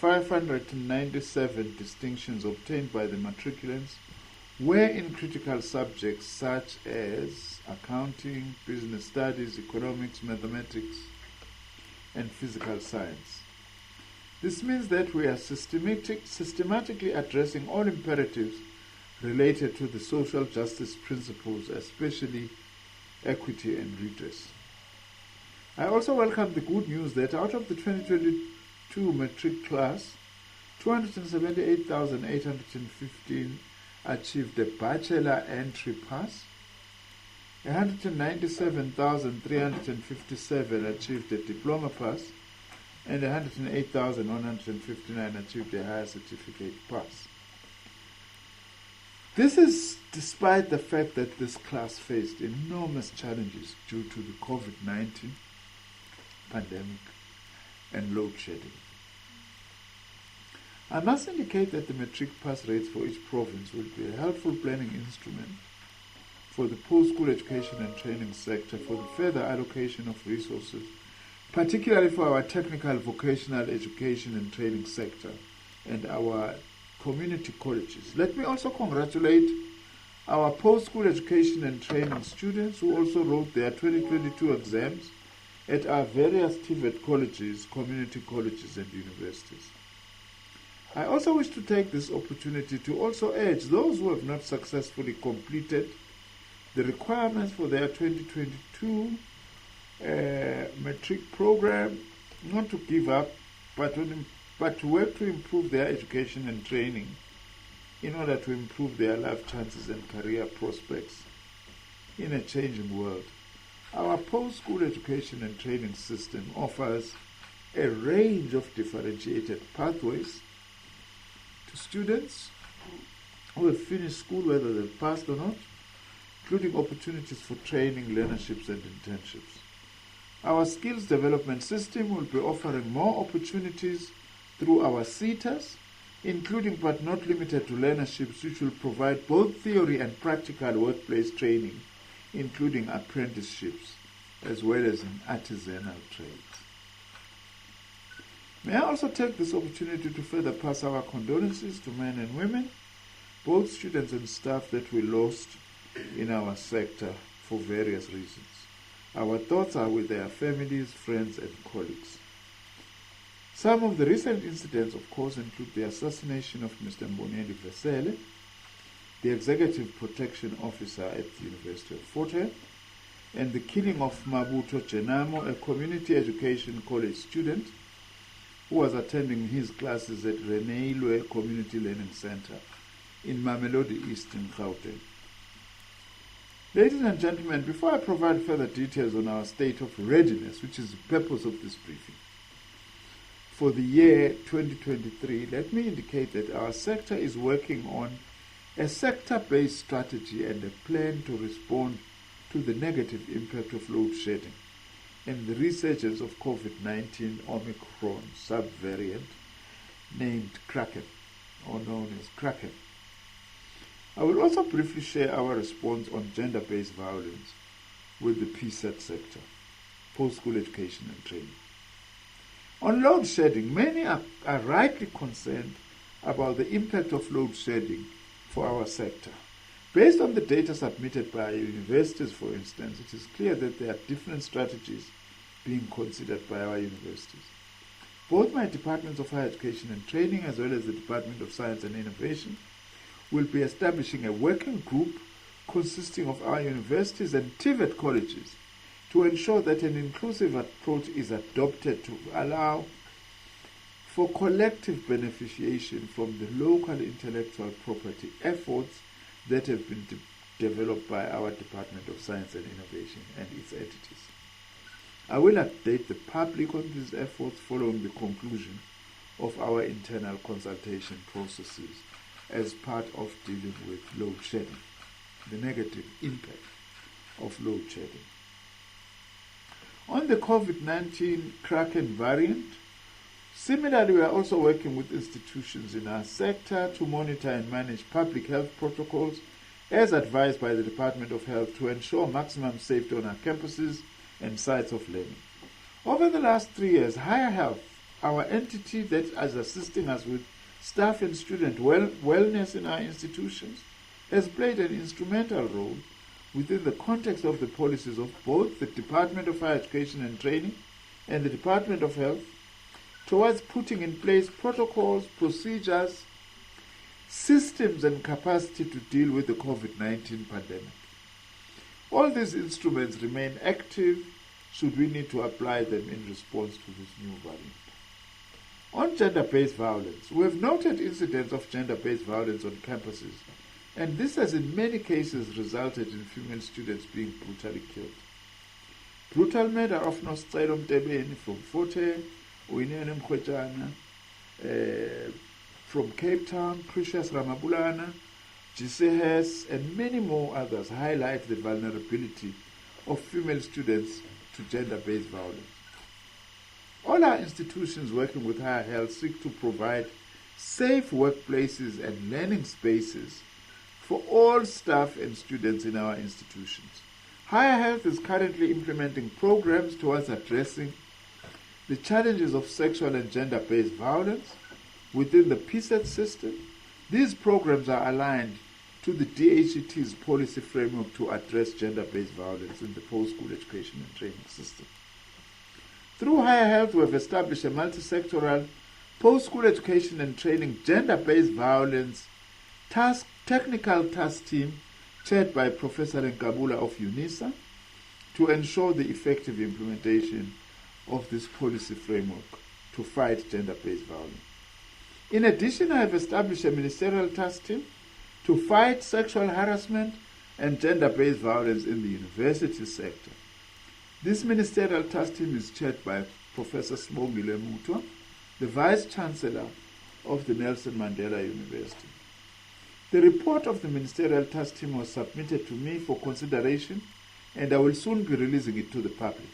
597 distinctions obtained by the matriculants were in critical subjects such as accounting, business studies, economics, mathematics, and physical science. This means that we are systematically addressing all imperatives related to the social justice principles, especially equity and redress. I also welcome the good news that out of the 2022 matric class, 278,815 achieved a bachelor entry pass, 197,357 achieved a diploma pass, and 108,159 achieved a higher certificate pass. This is despite the fact that this class faced enormous challenges due to the COVID-19 pandemic and load shedding. I must indicate that the matric pass rates for each province will be a helpful planning instrument for the post-school education and training sector for the further allocation of resources, particularly for our technical vocational education and training sector and our community colleges. Let me also congratulate our post-school education and training students who also wrote their 2022 exams at our various DHET colleges, community colleges, and universities. I also wish to take this opportunity to also urge those who have not successfully completed the requirements for their 2022 matric program not to give up, but to work to improve their education and training in order to improve their life chances and career prospects in a changing world. Our post-school education and training system offers a range of differentiated pathways to students who have finished school, whether they've passed or not, including opportunities for training, learnerships, and internships. Our skills development system will be offering more opportunities through our SETAs, including but not limited to learnerships, which will provide both theory and practical workplace training, including apprenticeships, as well as in artisanal trades. May I also take this opportunity to further pass our condolences to men and women, both students and staff that we lost in our sector for various reasons. Our thoughts are with their families, friends, and colleagues. Some of the recent incidents, of course, include the assassination of Mr. Mboneli Vesele, the Executive Protection Officer at the University of Fort Hare, and the killing of Mabuto Chenamo, a community education college student who was attending his classes at Reneilwe Community Learning Center in Mamelodi East in Gauteng. Ladies and gentlemen, before I provide further details on our state of readiness, which is the purpose of this briefing, for the year 2023, let me indicate that our sector is working on a sector-based strategy and a plan to respond to the negative impact of load shedding and the resurgence of COVID-19 Omicron subvariant named Kraken, or known as Kraken. I will also briefly share our response on gender-based violence with the PSET sector, post-school education and training. On load shedding, many are rightly concerned about the impact of load shedding for our sector. Based on the data submitted by universities, for instance, it is clear that there are different strategies being considered by our universities. Both my departments of higher education and training, as well as the Department of Science and Innovation, will be establishing a working group consisting of our universities and DHET colleges to ensure that an inclusive approach is adopted to allow for collective beneficiation from the local intellectual property efforts that have been developed by our Department of Science and Innovation and its entities. I will update the public on these efforts following the conclusion of our internal consultation processes as part of dealing with load shedding, the negative impact of load shedding. On the COVID-19 Kraken variant, similarly, we are also working with institutions in our sector to monitor and manage public health protocols as advised by the Department of Health to ensure maximum safety on our campuses and sites of learning. Over the last 3 years, higher health our entity that is assisting us with staff and student wellness in our institutions, has played an instrumental role within the context of the policies of both the Department of Higher Education and Training and the Department of Health towards putting in place protocols, procedures, systems and capacity to deal with the COVID-19 pandemic. All these instruments remain active should we need to apply them in response to this new variant. On gender-based violence, we have noted incidents of gender-based violence on campuses, and this has in many cases resulted in female students being brutally killed. Brutal murder of Nostelo Mtebeni from Forte, Uyinene Mkhwetjana, from Cape Town, Precious Ramabulana, GCS, and many more others highlight the vulnerability of female students to gender-based violence. All our institutions working with higher health seek to provide safe workplaces and learning spaces for all staff and students in our institutions. Higher Health is currently implementing programs towards addressing the challenges of sexual and gender-based violence within the PSET system. These programs are aligned to the DHET's policy framework to address gender-based violence in the post-school education and training system. Through Higher Health, we have established a multi-sectoral post-school education and training gender-based violence technical task team chaired by Professor Nkabula of UNISA to ensure the effective implementation of this policy framework to fight gender-based violence. In addition, I have established a ministerial task team to fight sexual harassment and gender-based violence in the university sector. This ministerial task team is chaired by Professor Sibongile Mutwa, the Vice-Chancellor of the Nelson Mandela University. The report of the ministerial task team was submitted to me for consideration, and I will soon be releasing it to the public.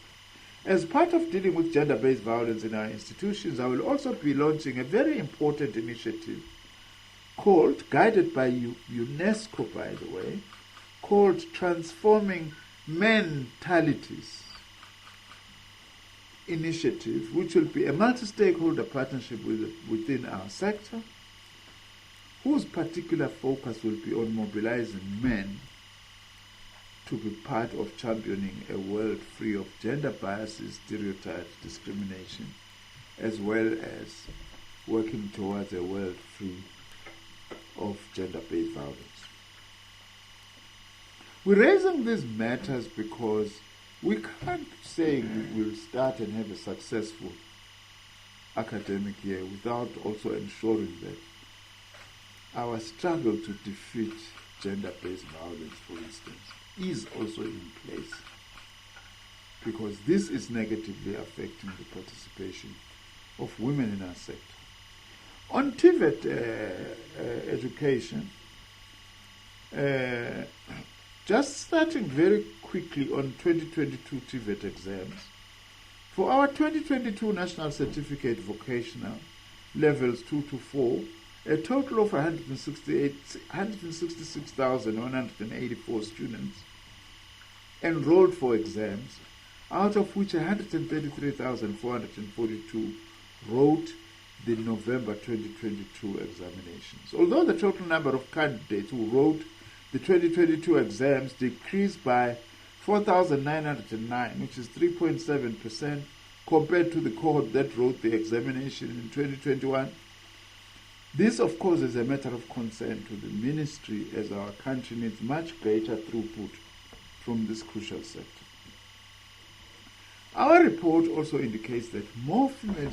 As part of dealing with gender-based violence in our institutions, I will also be launching a very important initiative called, guided by UNESCO by the way, called Transforming Mentalities Initiative, which will be a multi-stakeholder partnership within our sector, whose particular focus will be on mobilizing men to be part of championing a world free of gender biases, stereotypes, discrimination, as well as working towards a world free of gender-based violence. We're raising these matters because we can't say we will start and have a successful academic year without also ensuring that our struggle to defeat gender-based violence, for instance, is also in place, because this is negatively affecting the participation of women in our sector. On TVET education, just starting very quickly on 2022 TVET exams, for our 2022 National Certificate Vocational Levels 2 to 4, a total of 166,184 students enrolled for exams, out of which 133,442 wrote the November 2022 examinations. Although the total number of candidates who wrote the 2022 exams decreased by 4,909, which is 3.7%, compared to the cohort that wrote the examination in 2021, this, of course, is a matter of concern to the ministry, as our country needs much greater throughput from this crucial sector. Our report also indicates that more female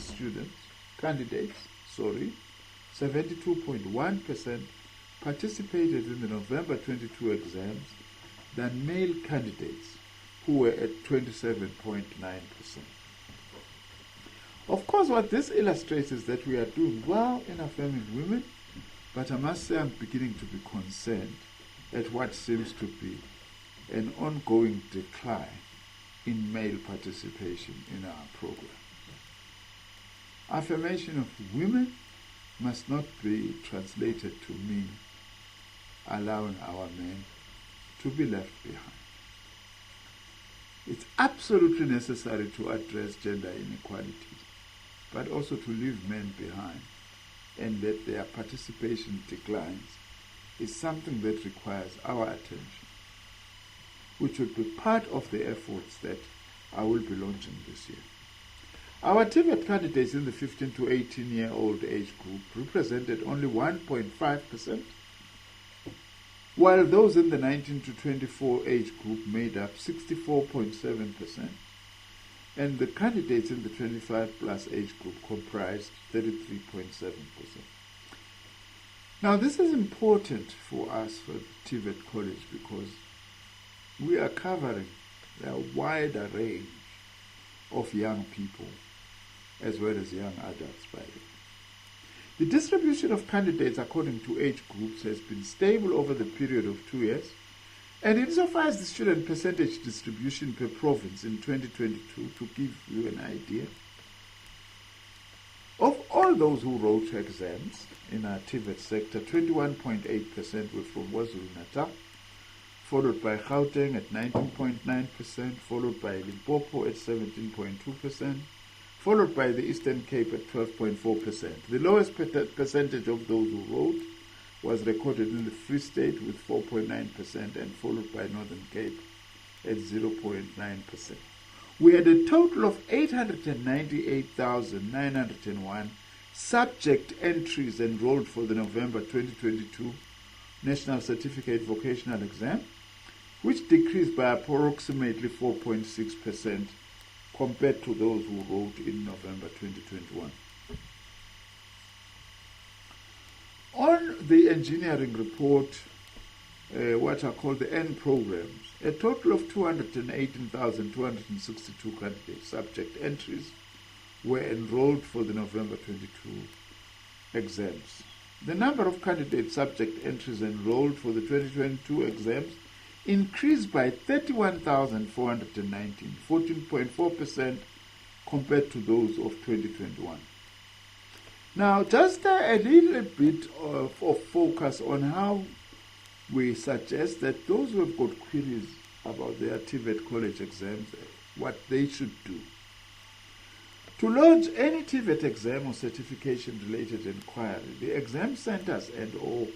candidates, 72.1%, participated in the November 22 exams than male candidates, who were at 27.9%. Of course, what this illustrates is that we are doing well in affirming women, but I must say I'm beginning to be concerned at what seems to be an ongoing decline in male participation in our program. Affirmation of women must not be translated to mean allowing our men to be left behind. It's absolutely necessary to address gender inequalities but also to leave men behind and that their participation declines is something that requires our attention, which would be part of the efforts that I will be launching this year. Our TVET candidates in the 15 to 18-year-old age group represented only 1.5%, while those in the 19 to 24 age group made up 64.7%, and the candidates in the 25-plus age group comprised 33.7%. Now, this is important for us for TVET College because we are covering a wider range of young people as well as young adults, by the way. The distribution of candidates according to age groups has been stable over the period of 2 years, and insofar as the student percentage distribution per province in 2022, to give you an idea, of all those who wrote exams in our TVET sector, 21.8% were from KwaZulu-Natal, followed by Gauteng at 19.9%, followed by Limpopo at 17.2%, followed by the Eastern Cape at 12.4%. The lowest percentage of those who wrote was recorded in the Free State with 4.9% and followed by Northern Cape at 0.9%. We had a total of 898,901 subject entries enrolled for the November 2022 National Certificate Vocational Exam, which decreased by approximately 4.6% compared to those who wrote in November 2021. On the engineering report, what are called the N programs, a total of 218,262 candidate subject entries were enrolled for the November 22 exams. The number of candidate subject entries enrolled for the 2022 exams increased by 31,419, 14.4% compared to those of 2021. Now, just a little bit of focus on how we suggest that those who have got queries about their TVET college exams, what they should do. To lodge any TVET exam or certification-related inquiry, the exam centers and/or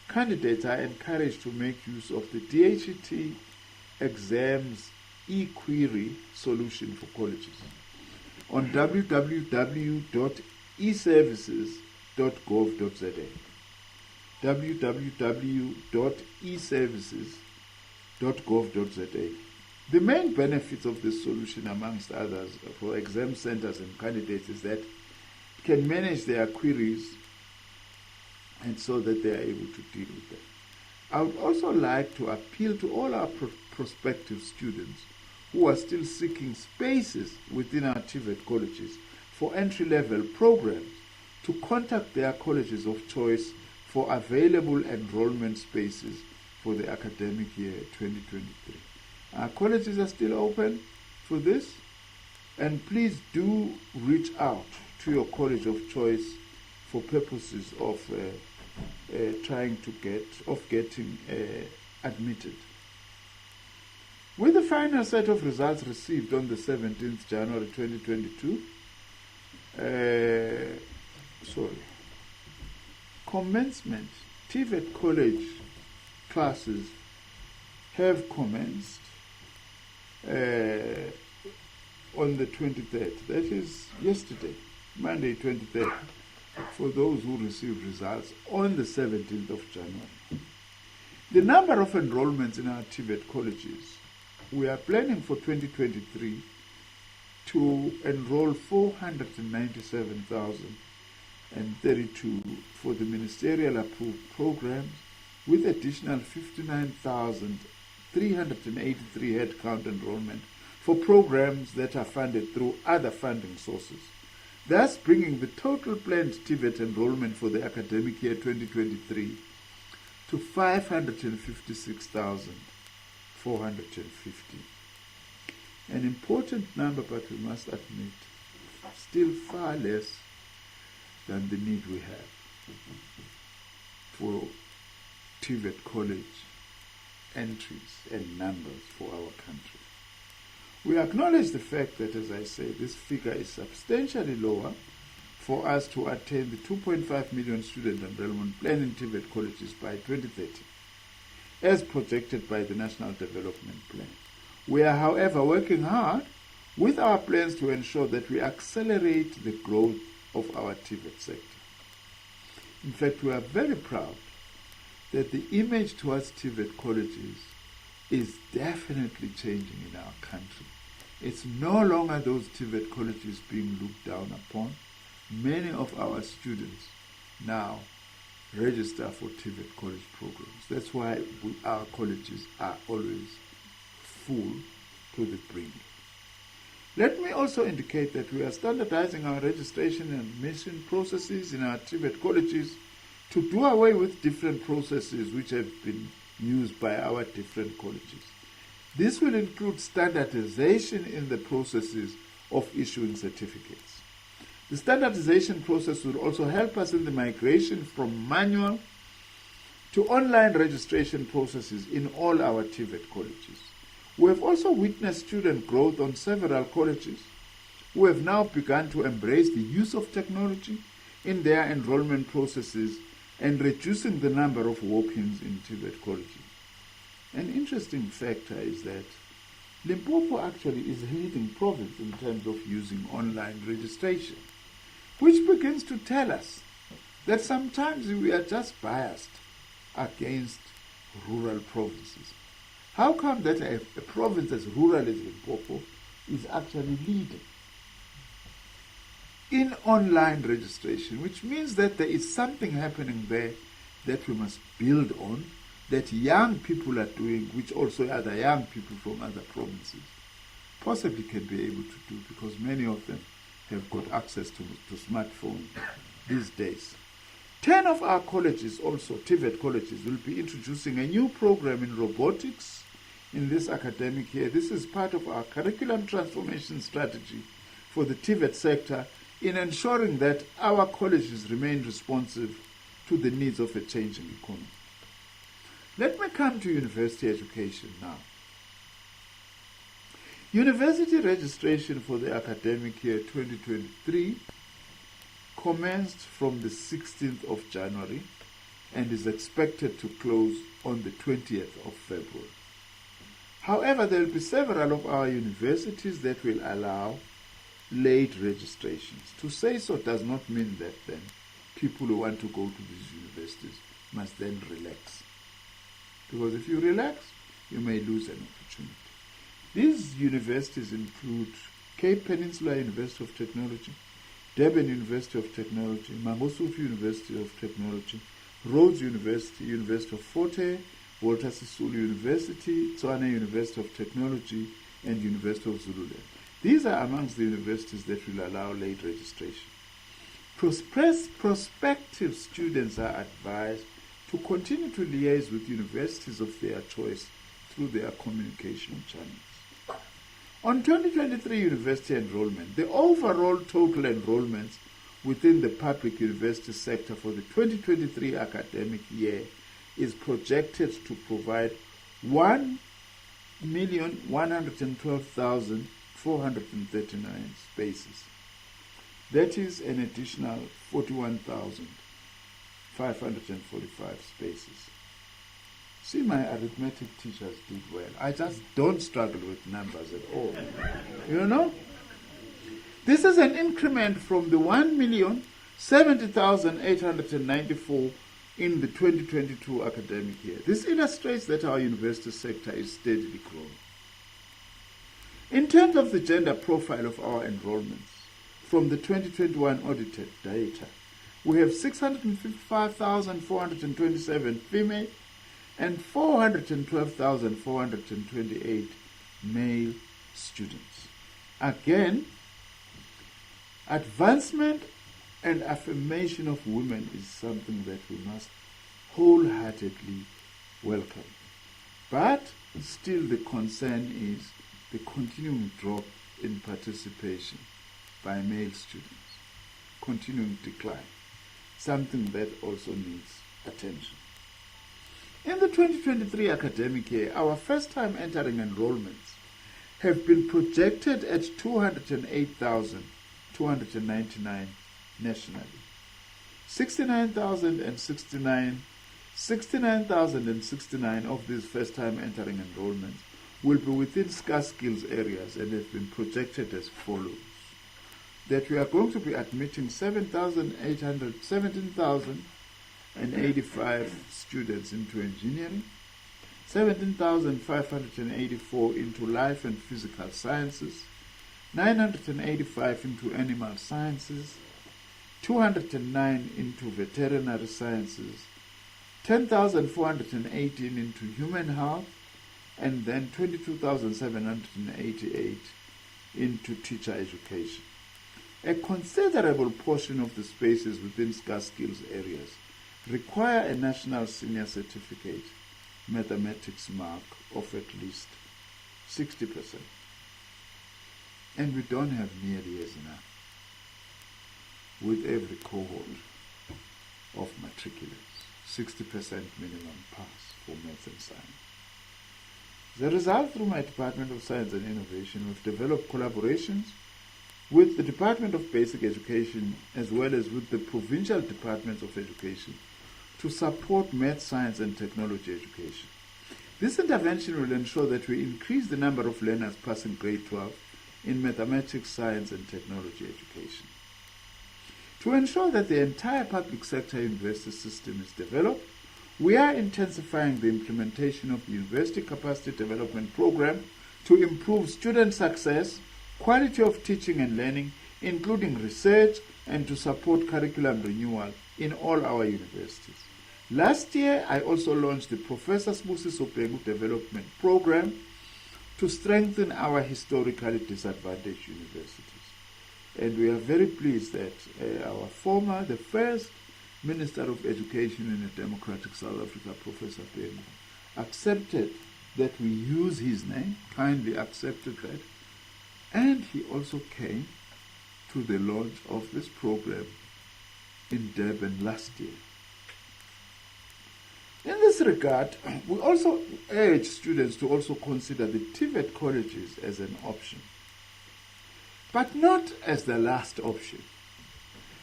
candidates are encouraged to make use of the DHET exams e-query solution for colleges on www.eservices.gov.za. www.eservices.gov.za. The main benefits of this solution, amongst others, for exam centers and candidates is that it can manage their queries and so that they are able to deal with them. I would also like to appeal to all our prospective students who are still seeking spaces within our TVET colleges for entry-level programs to contact their colleges of choice for available enrollment spaces for the academic year 2023. Our colleges are still open for this, and please do reach out to your college of choice for purposes of getting admitted. With the final set of results received on the 17th January 2022, commencement TVET college classes have commenced on the 23rd, that is yesterday, Monday 23rd, for those who received results on the 17th of January. The number of enrollments in our TVET colleges, we are planning for 2023 to enroll 497,032 for the ministerial approved programs, with additional 59,383 headcount enrollment for programs that are funded through other funding sources, thus bringing the total planned TVET enrollment for the academic year 2023 to 556,450. An important number, but we must admit, still far less than the need we have for TVET college entries and numbers for our country. We acknowledge the fact that, as I say, this figure is substantially lower for us to attain the 2.5 million student enrollment plan in TVET colleges by 2030, as projected by the National Development Plan. We are, however, working hard with our plans to ensure that we accelerate the growth of our TVET sector. In fact, we are very proud that the image towards TVET colleges is definitely changing in our country. It's no longer those TVET colleges being looked down upon. Many of our students now register for TVET college programs. That's why our colleges are always full to the brink. Let me also indicate that we are standardizing our registration and admission processes in our TVET colleges to do away with different processes which have been used by our different colleges. This will include standardization in the processes of issuing certificates. The standardization process will also help us in the migration from manual to online registration processes in all our TVET colleges. We have also witnessed student growth on several colleges who have now begun to embrace the use of technology in their enrollment processes and reducing the number of walk-ins in TVET colleges. An interesting factor is that Limpopo actually is a leading province in terms of using online registration, which begins to tell us that sometimes we are just biased against rural provinces. How come that a province as rural as Limpopo is actually leading in online registration, which means that there is something happening there that we must build on, that young people are doing, which also other young people from other provinces possibly can be able to do, because many of them have got access to smartphones these days. 10 of our colleges also, TVET colleges, will be introducing a new program in robotics in this academic year. This is part of our curriculum transformation strategy for the TVET sector in ensuring that our colleges remain responsive to the needs of a changing economy. Let me come to university education now. University registration for the academic year 2023 commenced from the 16th of January and is expected to close on the 20th of February. However, there will be several of our universities that will allow late registrations. To say so does not mean that then people who want to go to these universities must then relax. Because if you relax, you may lose an opportunity. These universities include Cape Peninsula University of Technology, Durban University of Technology, Mangosuthu University of Technology, Rhodes University, University of Forte, Walter Sisulu University, Tswana University of Technology, and University of Zululand. These are amongst the universities that will allow late registration. Prospective students are advised to continue to liaise with universities of their choice through their communication channels. On 2023 university enrollment, the overall total enrollments within the public university sector for the 2023 academic year is projected to provide 1,112,439 spaces. That is an additional 41,545 spaces. See, my arithmetic teachers did well. I just don't struggle with numbers at all. You know? This is an increment from the 1,070,894 in the 2022 academic year. This illustrates that our university sector is steadily growing. In terms of the gender profile of our enrollments, from the 2021 audited data, we have 655,427 female and 412,428 male students. Again, advancement and affirmation of women is something that we must wholeheartedly welcome. But still the concern is the continuing drop in participation by male students, continuing decline, something that also needs attention. In the 2023 academic year, our first-time entering enrollments have been projected at 208,299 nationally. 69,069 of these first-time entering enrollments will be within scarce skills areas and have been projected as follows. That we are going to be admitting 17,085 students into engineering, 17,584 into life and physical sciences, 985 into animal sciences, 209 into veterinary sciences, 10,418 into human health, and then 22,788 into teacher education. A considerable portion of the spaces within scarce skills areas require a national senior certificate mathematics mark of at least 60%. And we don't have nearly as enough with every cohort of matriculants, 60% minimum pass for maths and science. As a result, through my Department of Science and Innovation, we've developed collaborations with the Department of Basic Education as well as with the provincial departments of education to support math, science, and technology education. This intervention will ensure that we increase the number of learners passing grade 12 in mathematics, science, and technology education. To ensure that the entire public sector university system is developed, we are intensifying the implementation of the University Capacity Development Program to improve student success, quality of teaching and learning, including research, and to support curriculum renewal in all our universities. Last year, I also launched the Professor Sbusiso Bhengu Development Program to strengthen our historically disadvantaged universities. And we are very pleased that the first Minister of Education in a democratic South Africa, Professor Bhengu, accepted that we use his name, kindly accepted that, and he also came to the launch of this program in Durban last year. In this regard, we also urge students to also consider the TVET colleges as an option, but not as the last option.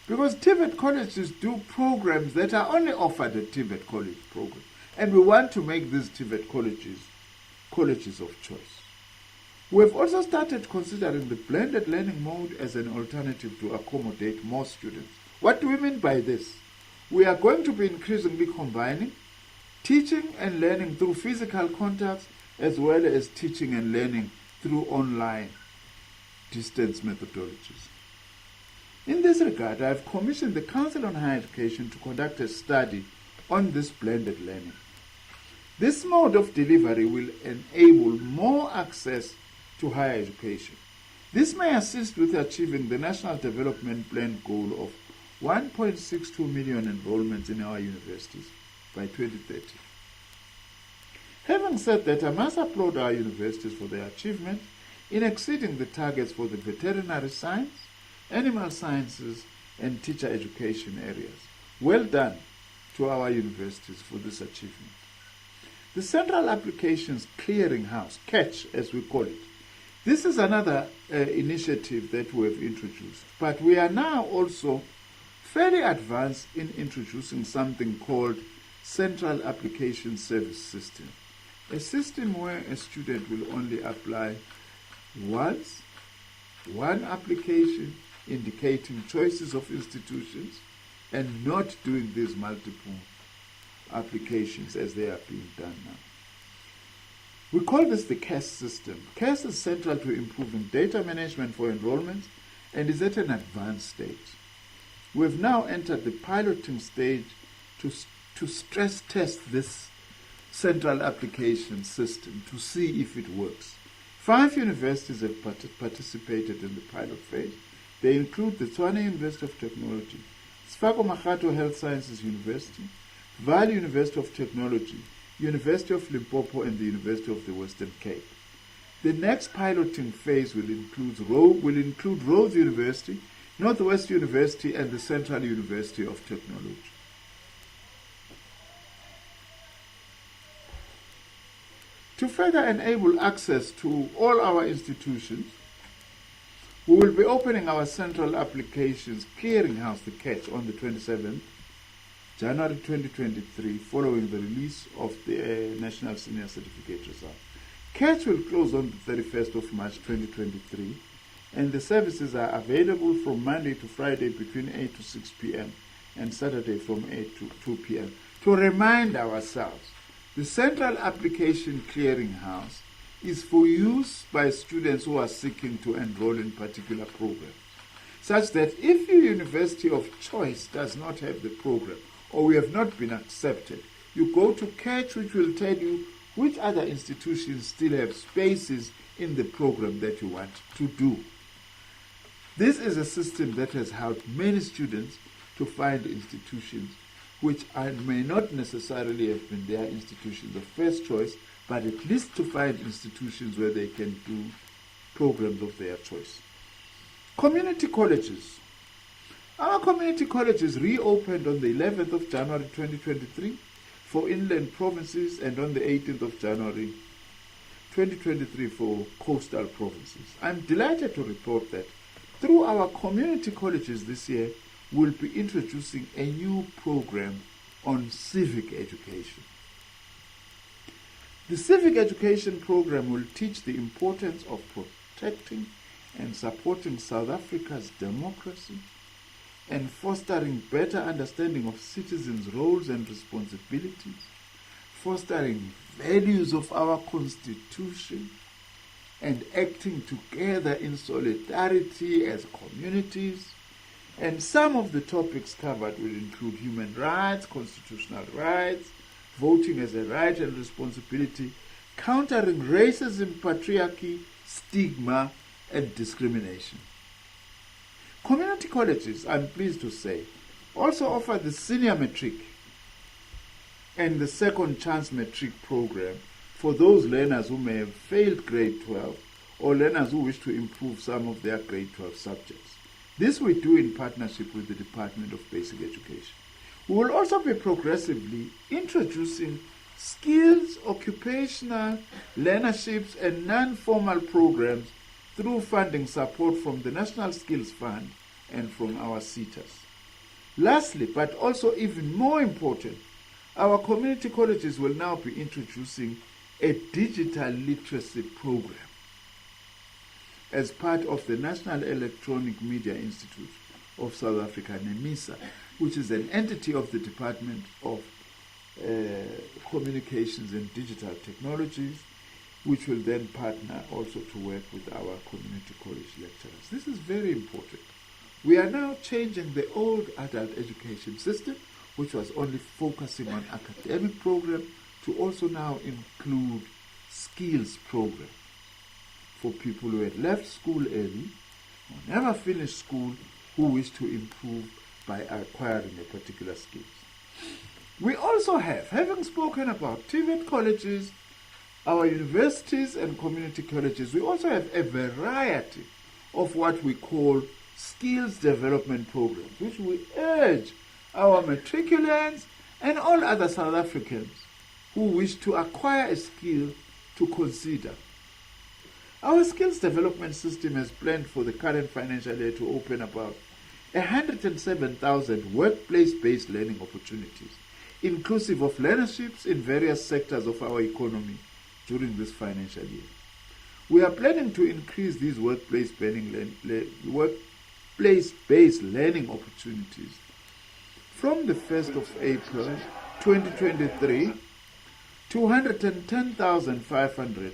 Because TVET colleges do programs that are only offered at TVET college program, and we want to make these TVET colleges of choice. We have also started considering the blended learning mode as an alternative to accommodate more students. What do we mean by this? We are going to be increasingly combining teaching and learning through physical contacts as well as teaching and learning through online distance methodologies. In this regard, I have commissioned the Council on Higher Education to conduct a study on this blended learning. This mode of delivery will enable more access to higher education. This may assist with achieving the National Development Plan goal of 1.62 million enrollments in our universities by 2030. Having said that, I must applaud our universities for their achievement in exceeding the targets for the veterinary science, animal sciences, and teacher education areas. Well done to our universities for this achievement. The Central Applications Clearinghouse, CATCH as we call it, this is another initiative that we have introduced, but we are now also fairly advanced in introducing something called Central Application Service System, a system where a student will only apply once, one application indicating choices of institutions, and not doing these multiple applications as they are being done now. We call this the CAS system. CAS is central to improving data management for enrollments and is at an advanced stage. We have now entered the piloting stage to stress test this central application system to see if it works. 5 universities have participated in the pilot phase. They include the Tshwane University of Technology, Sefako Makgatho Health Sciences University, Vaal University of Technology, University of Limpopo, and the University of the Western Cape. The next piloting phase will include Rhodes University, Northwest University, and the Central University of Technology. To further enable access to all our institutions, We will be opening our Central Applications Clearinghouse, the CATCH, on the 27th January 2023, following the release of the National Senior Certificate result. CATCH will close on the 31st of March 2023, and the services are available from Monday to Friday between 8 to 6 p.m. and Saturday from 8 to 2 p.m. To remind ourselves, the Central Application Clearinghouse is for use by students who are seeking to enroll in particular programs, such that if your university of choice does not have the program or we have not been accepted, you go to CATCH, which will tell you which other institutions still have spaces in the program that you want to do. This is a system that has helped many students to find institutions which may not necessarily have been their institutions of first choice, but at least to find institutions where they can do programs of their choice. Community colleges. Our community colleges reopened on the 11th of January 2023 for inland provinces and on the 18th of January 2023 for coastal provinces. I'm delighted to report that through our community colleges this year, we'll be introducing a new program on civic education. The civic education program will teach the importance of protecting and supporting South Africa's democracy and fostering better understanding of citizens' roles and responsibilities, fostering values of our Constitution, and acting together in solidarity as communities. And some of the topics covered will include human rights, constitutional rights, voting as a right and responsibility, countering racism, patriarchy, stigma, and discrimination. Community colleges, I'm pleased to say, also offer the senior matric and the second chance matric program for those learners who may have failed grade 12 or learners who wish to improve some of their grade 12 subjects. This we do in partnership with the Department of Basic Education. We will also be progressively introducing skills, occupational learnerships, and non-formal programs through funding support from the National Skills Fund and from our SETAs. Lastly, but also even more important, our community colleges will now be introducing a digital literacy program as part of the National Electronic Media Institute of South Africa, NEMISA, which is an entity of the Department of Communications and Digital Technologies, which will then partner also to work with our community college lecturers. This is very important. We are now changing the old adult education system, which was only focusing on academic program, to also now include skills program for people who had left school early or never finished school who wish to improve by acquiring a particular skill. We also have, having spoken about TVET colleges, our universities and community colleges, we also have a variety of what we call skills development programs, which we urge our matriculants and all other South Africans who wish to acquire a skill to consider. Our skills development system has planned for the current financial year to open about 107,000 workplace-based learning opportunities, inclusive of learnerships in various sectors of our economy during this financial year. We are planning to increase these workplace-based learning opportunities from the 1st of April 2023 to 110,500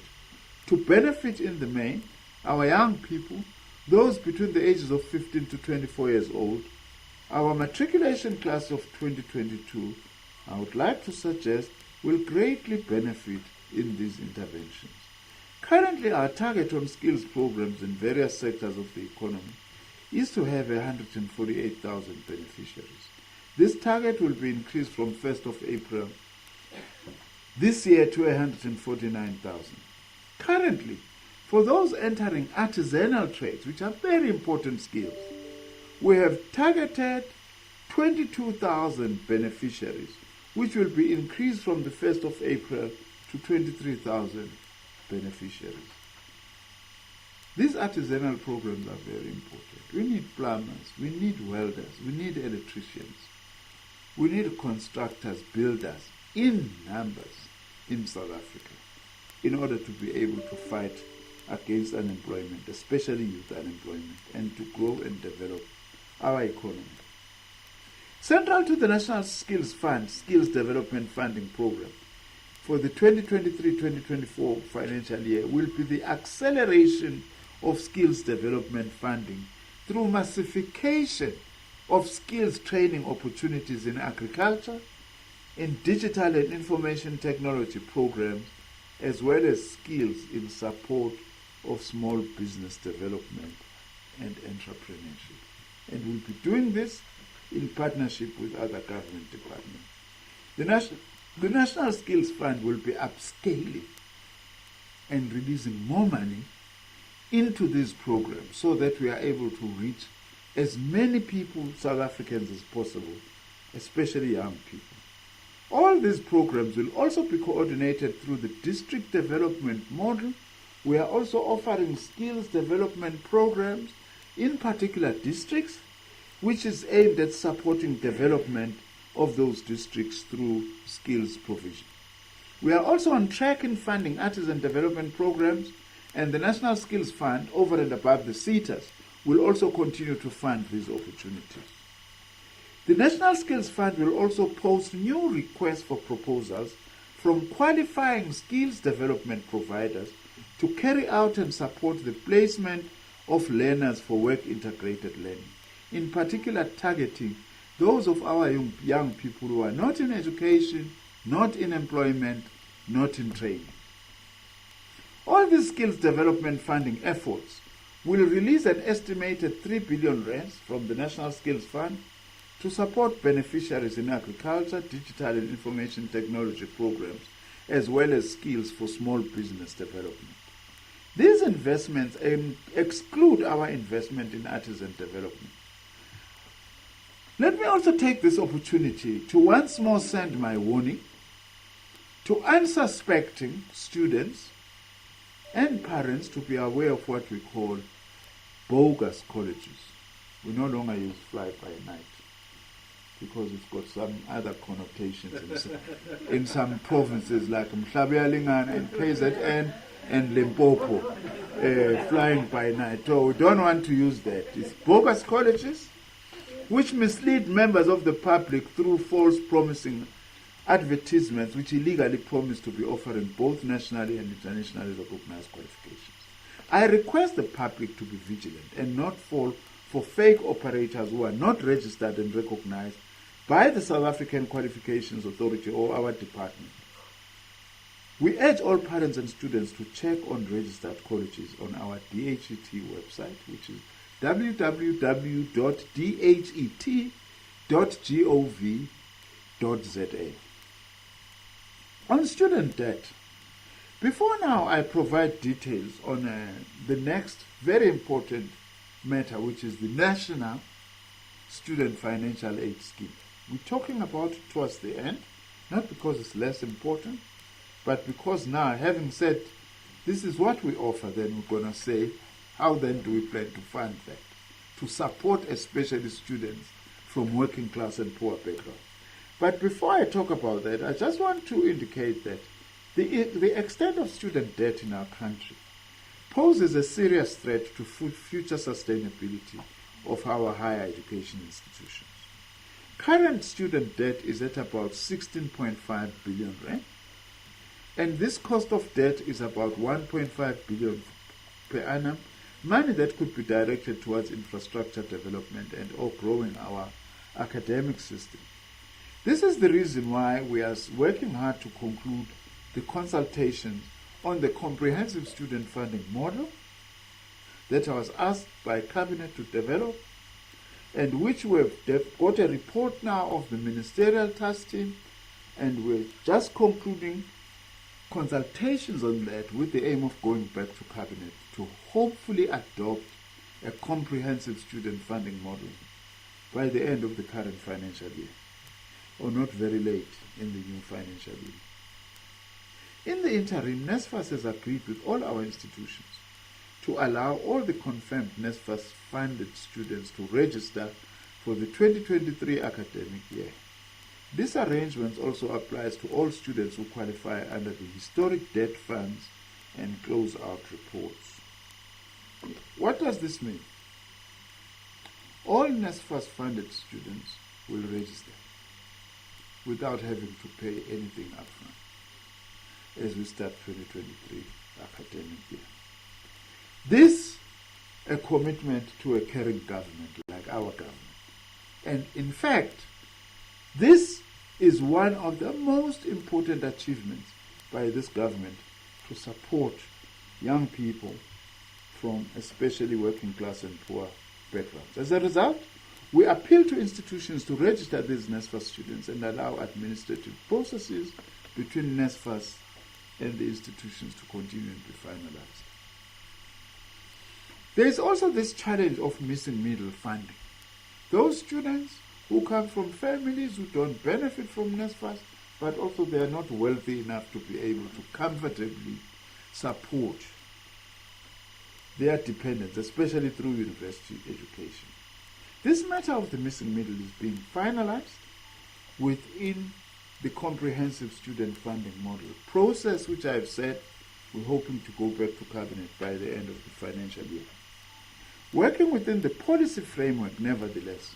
to benefit in the main our young people, those between the ages of 15 to 24 years old. Our matriculation class of 2022, I would like to suggest, will greatly benefit in these interventions. Currently, our target on skills programs in various sectors of the economy is to have 148,000 beneficiaries. This target will be increased from 1st of April this year to 149,000. Currently, for those entering artisanal trades, which are very important skills, we have targeted 22,000 beneficiaries, which will be increased from the 1st of April to 23,000 beneficiaries. These artisanal programs are very important. We need plumbers, we need welders, we need electricians, we need constructors, builders in numbers in South Africa in order to be able to fight against unemployment, especially youth unemployment, and to grow and develop our economy. Central to the National Skills Fund, Skills Development Funding Program for the 2023-2024 financial year will be the acceleration of skills development funding through massification of skills training opportunities in agriculture, in digital and information technology programs, as well as skills in support of small business development and entrepreneurship. And we'll be doing this in partnership with other government departments. The National Skills Fund will be upscaling and releasing more money into these programs so that we are able to reach as many people, South Africans, as possible, especially young people. All these programs will also be coordinated through the district development model. We are also offering skills development programs in particular districts, which is aimed at supporting development of those districts through skills provision. We are also on track in funding artisan development programs, and the National Skills Fund, over and above the SETAs, will also continue to fund these opportunities. The National Skills Fund will also post new requests for proposals from qualifying skills development providers to carry out and support the placement of learners for work-integrated learning, in particular targeting those of our young people who are not in education, not in employment, not in training. All these skills development funding efforts will release an estimated 3 billion rands from the National Skills Fund to support beneficiaries in agriculture, digital and information technology programs, as well as skills for small business development. These investments exclude our investment in artisan development. Let me also take this opportunity to once more send my warning to unsuspecting students and parents to be aware of what we call bogus colleges. We no longer use fly-by-night because it's got some other connotations in some provinces like Mhlabialingana and KZN and Limpopo, flying by night. So we don't want to use that. It's bogus colleges which mislead members of the public through false promising advertisements which illegally promise to be offering both nationally and internationally recognized qualifications. I request the public to be vigilant and not fall for fake operators who are not registered and recognized by the South African Qualifications Authority or our department. We urge all parents and students to check on registered colleges on our DHET website, which is www.dhet.gov.za. On student debt, before now I provide details on the next very important matter, which is the National Student Financial Aid Scheme. We're talking about it towards the end, not because it's less important, but because now, having said this is what we offer, then we're going to say, how then do we plan to fund that, to support especially students from working class and poor backgrounds. But before I talk about that, I just want to indicate that the extent of student debt in our country poses a serious threat to future sustainability of our higher education institutions. Current student debt is at about 16.5 billion rand, and this cost of debt is about 1.5 billion per annum, money that could be directed towards infrastructure development and or growing our academic system. This is the reason why we are working hard to conclude the consultations on the comprehensive student funding model that I was asked by Cabinet to develop, and which we've got a report now of the ministerial task team, and we're just concluding consultations on that with the aim of going back to Cabinet to hopefully adopt a comprehensive student funding model by the end of the current financial year, or not very late in the new financial year. In the interim, NSFAS has agreed with all our institutions to allow all the confirmed NSFAS-funded students to register for the 2023 academic year. This arrangement also applies to all students who qualify under the historic DHET funds and close-out reports. What does this mean? All NSFAS-funded students will register without having to pay anything upfront as we start 2023 academic year. This a commitment to a caring government like our government. And in fact, this is one of the most important achievements by this government to support young people from especially working class and poor backgrounds. As a result, we appeal to institutions to register these NSFAS students and allow administrative processes between NSFAS and the institutions to continue and be finalized. There is also this challenge of missing middle funding. Those students who come from families who don't benefit from NSFAS, but also they are not wealthy enough to be able to comfortably support their dependents, especially through university education. This matter of the missing middle is being finalized within the comprehensive student funding model process, which I have said we're hoping to go back to Cabinet by the end of the financial year. Working within the policy framework, nevertheless,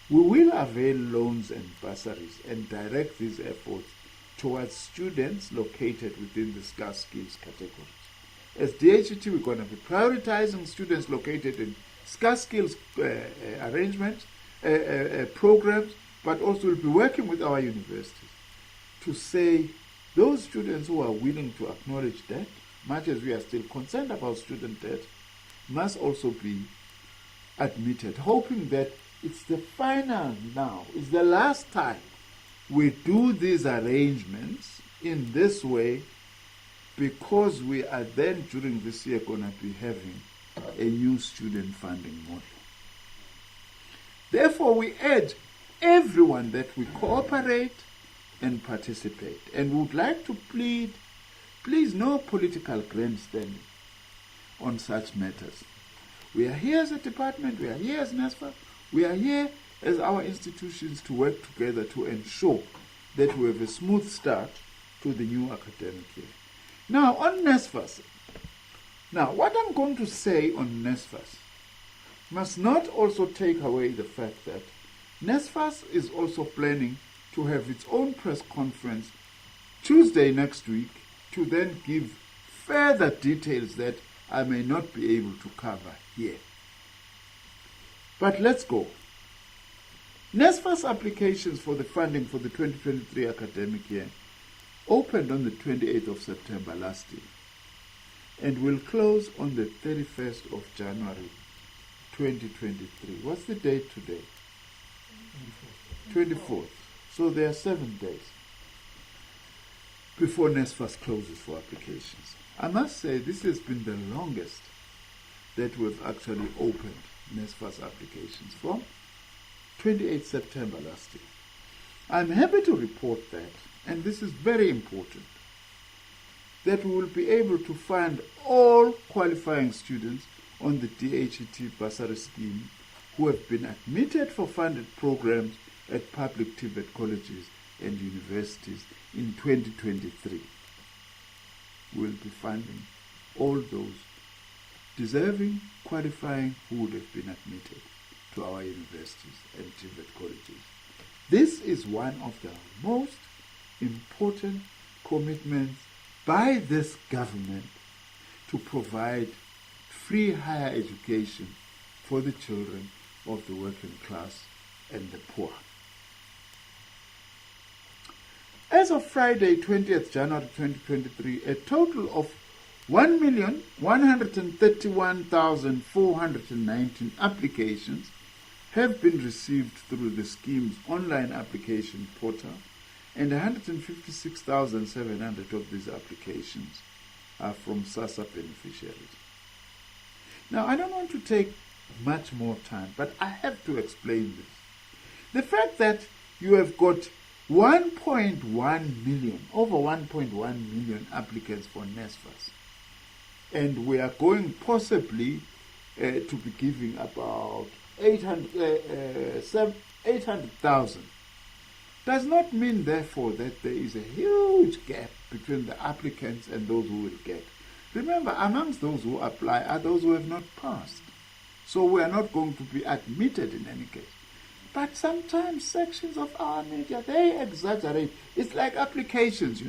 we will avail loans and bursaries and direct these efforts towards students located within the scarce skills categories. As DHET, we're going to be prioritizing students located in scarce skills arrangements, programs, but also we'll be working with our universities to say those students who are willing to acknowledge debt, much as we are still concerned about student debt, must also be admitted, hoping that it's the final now, it's the last time we do these arrangements in this way, because we are then during this year going to be having a new student funding model. Therefore, we urge everyone that we cooperate and participate, and would like to plead, please, no political grandstanding on such matters. We are here as a department, we are here as NSFAS, we are here as our institutions to work together to ensure that we have a smooth start to the new academic year. Now, on NSFAS, what I'm going to say on NSFAS must not also take away the fact that NSFAS is also planning to have its own press conference Tuesday next week to then give further details that I may not be able to cover here. But let's go. NSFAS applications for the funding for the 2023 academic year opened on the 28th of September last year and will close on the 31st of January 2023. What's the date today? 24th. So there are 7 days before NSFAS closes for applications. I must say this has been the longest that we've actually opened NSFAS applications from 28 September last year. I'm happy to report that, and this is very important, that we will be able to fund all qualifying students on the DHET bursary scheme who have been admitted for funded programs at public TVET colleges and universities in 2023. We'll be funding all those deserving, qualifying, who would have been admitted to our universities and TVET colleges. This is one of the most important commitments by this government to provide free higher education for the children of the working class and the poor. As of Friday, 20th January 2023, a total of 1,131,419 applications have been received through the scheme's online application portal, and 156,700 of these applications are from SASSA beneficiaries. Now, I don't want to take much more time, but I have to explain this. The fact that you have got 1.1 million, over 1.1 million applicants for NSFAS, and we are going possibly to be giving about 800,000. Does not mean, therefore, that there is a huge gap between the applicants and those who will get. Remember, amongst those who apply are those who have not passed. So we are not going to be admitted in any case. But sometimes sections of our media, they exaggerate. It's like applications,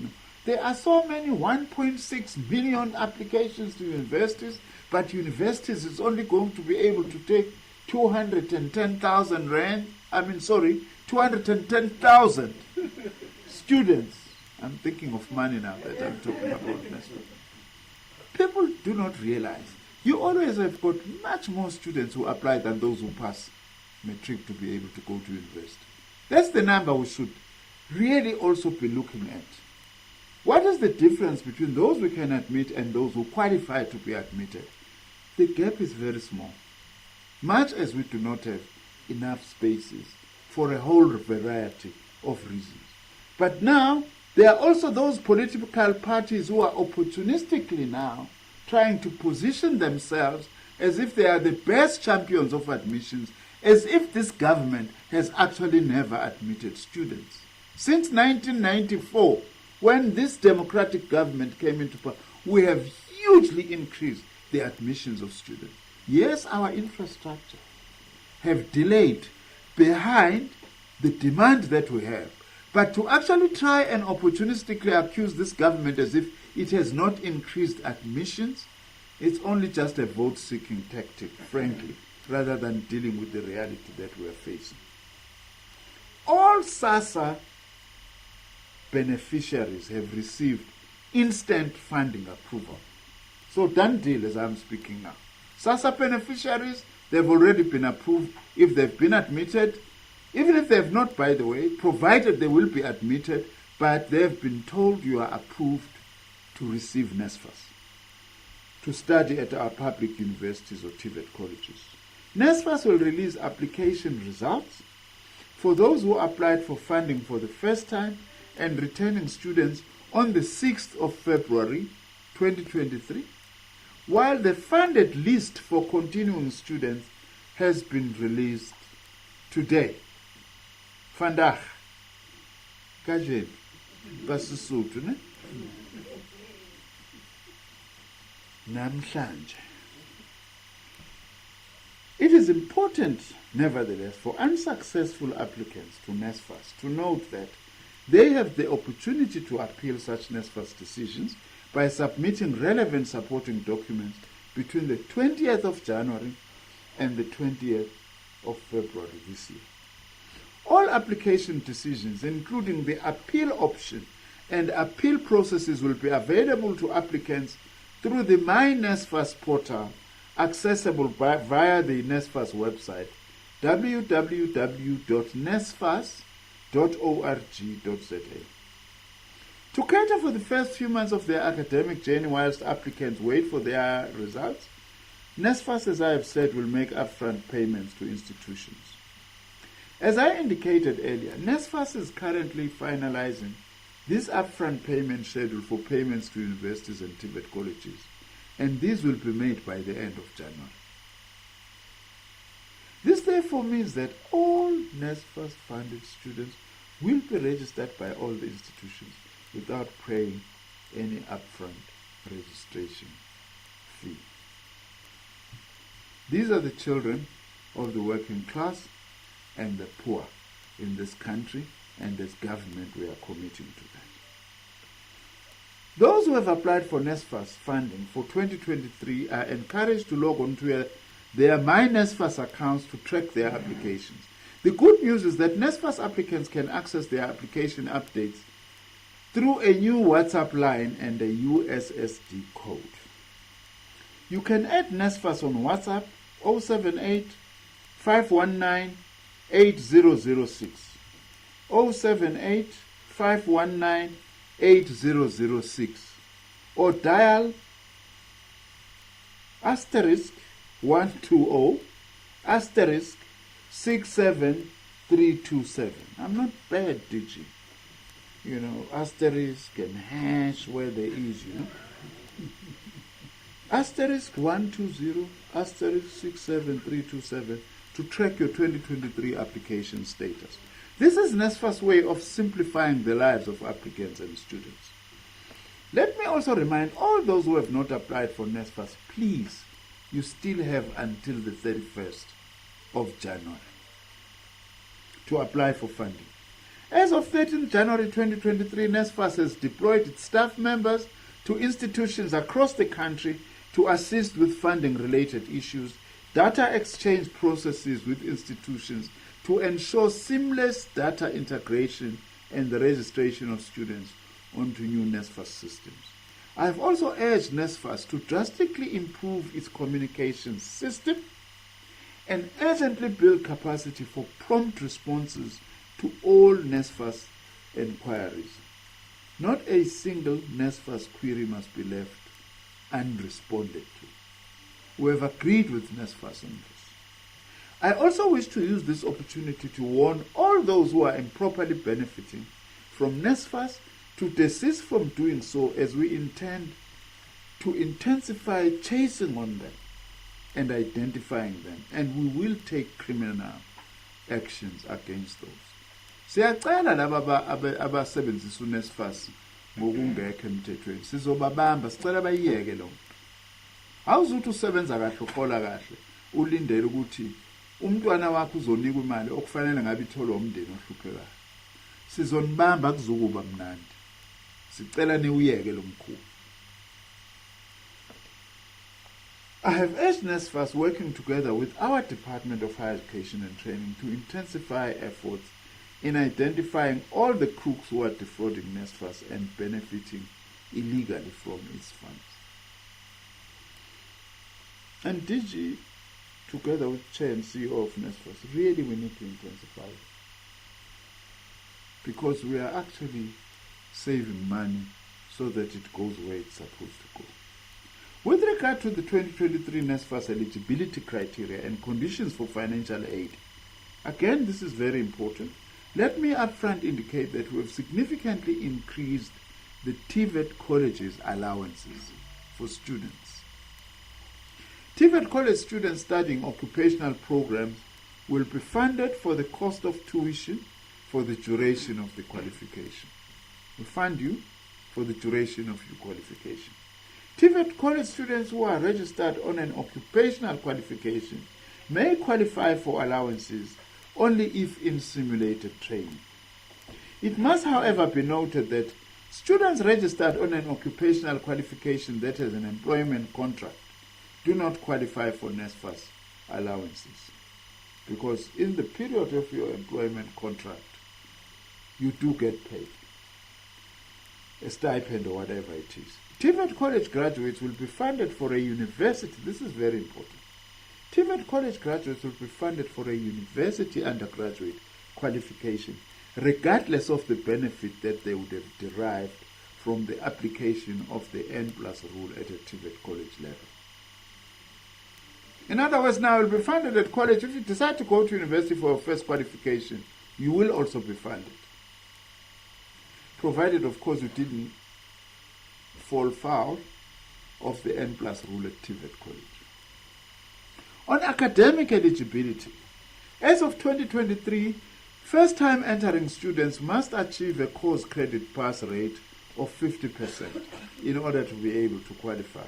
There are so many 1.6 million applications to universities, but universities is only going to be able to take 210,000 students. I'm thinking of money now that I'm talking about this. People do not realize you always have got much more students who apply than those who pass matric to be able to go to university. That's the number we should really also be looking at. What is the difference between those we can admit and those who qualify to be admitted? The gap is very small, much as we do not have enough spaces for a whole variety of reasons. But now, there are also those political parties who are opportunistically now trying to position themselves as if they are the best champions of admissions, as if this government has actually never admitted students. Since 1994, when this democratic government came into power, we have hugely increased the admissions of students. Yes, our infrastructure have delayed behind the demand that we have. But to actually try and opportunistically accuse this government as if it has not increased admissions, it's only just a vote-seeking tactic, frankly, rather than dealing with the reality that we are facing. All SASA beneficiaries have received instant funding approval. So done deal as I'm speaking now. SASA beneficiaries, they've already been approved if they've been admitted, even if they have not, by the way, provided they will be admitted, but they have been told you are approved to receive NSFAS, to study at our public universities or TVET colleges. NSFAS will release application results for those who applied for funding for the first time and returning students on the 6th of February 2023, while the funded list for continuing students has been released today. Vandaag, kajeni, basisuthu ne? Namhlanje. It is important, nevertheless, for unsuccessful applicants to NSFAS to note that they have the opportunity to appeal such NSFAS decisions by submitting relevant supporting documents between the 20th of January and the 20th of February this year. All application decisions, including the appeal option and appeal processes, will be available to applicants through the My NSFAS portal, accessible via the NSFAS website, www.nsfas.org.za. To cater for the first few months of their academic journey whilst applicants wait for their results, NSFAS, as I have said, will make upfront payments to institutions. As I indicated earlier, NSFAS is currently finalizing this upfront payment schedule for payments to universities and TVET colleges, and these will be made by the end of January. This therefore means that all NSFAS funded students will be registered by all the institutions without paying any upfront registration fee. These are the children of the working class and the poor in this country, and as government we are committing to that. Those who have applied for NSFAS funding for 2023 are encouraged to log on to their My NSFAS accounts to track their applications. The good news is that NSFAS applicants can access their application updates through a new WhatsApp line and a USSD code. You can add NSFAS on WhatsApp 078 519 8006, 078 519 8006, or dial asterisk 120 asterisk 67327. I'm not bad, digi. Asterisk and hash where there is, *120 *67327 to track your 2023 application status. This is NSFAS' way of simplifying the lives of applicants and students. Let me also remind all those who have not applied for NSFAS, please, you still have until the 31st of January to apply for funding. As of 13 January 2023, NSFAS has deployed its staff members to institutions across the country to assist with funding-related issues, data exchange processes with institutions to ensure seamless data integration and the registration of students onto new NSFAS systems. I have also urged NSFAS to drastically improve its communications system and urgently build capacity for prompt responses to all NSFAS inquiries. Not a single NSFAS query must be left unresponded to. We have agreed with NSFAS on this. I also wish to use this opportunity to warn all those who are improperly benefiting from NSFAS to desist from doing so, as we intend to intensify chasing on them and identifying them, and we will take criminal actions against those. Siyacela laba abasebenzisa uNSFAS ngokungekho emthethweni, sizobabamba, sicela bayiyeke lo. Awuzuthi usebenza kahle, uhola kahle, ulindele ukuthi umntwana wakho uzonikwa imali okufanele ngabe itholwa umndeni ohluphekayo. Sizonibamba kuzokuba mnandi. Sicela niwuyeke lo mkhuba. I have urged NSFAS, working together with our Department of Higher Education and Training, to intensify efforts in identifying all the crooks who are defrauding NSFAS and benefiting illegally from its funds. And DG, together with Chair and CEO of NSFAS, really we need to intensify it, because we are actually saving money so that it goes where it's supposed to go. With regard to the 2023 NSFAS eligibility criteria and conditions for financial aid, again, this is very important. Let me upfront indicate that we have significantly increased the TVET college's allowances for students. TVET college students studying occupational programs will be funded for the cost of tuition for the duration of the qualification. We fund you for the duration of your qualification. TVET college students who are registered on an occupational qualification may qualify for allowances only if in simulated training. It must, however, be noted that students registered on an occupational qualification that has an employment contract do not qualify for NSFAS allowances, because in the period of your employment contract, you do get paid a stipend or whatever it is. TVET college graduates will be funded for a university. This is very important. TVET college graduates will be funded for a university undergraduate qualification, regardless of the benefit that they would have derived from the application of the N+ rule at a TVET college level. In other words, now you'll be funded at college. If you decide to go to university for a first qualification, you will also be funded, provided, of course, you didn't fall foul of the N+ rule at TVET college. On academic eligibility, as of 2023, first-time entering students must achieve a course credit pass rate of 50% in order to be able to qualify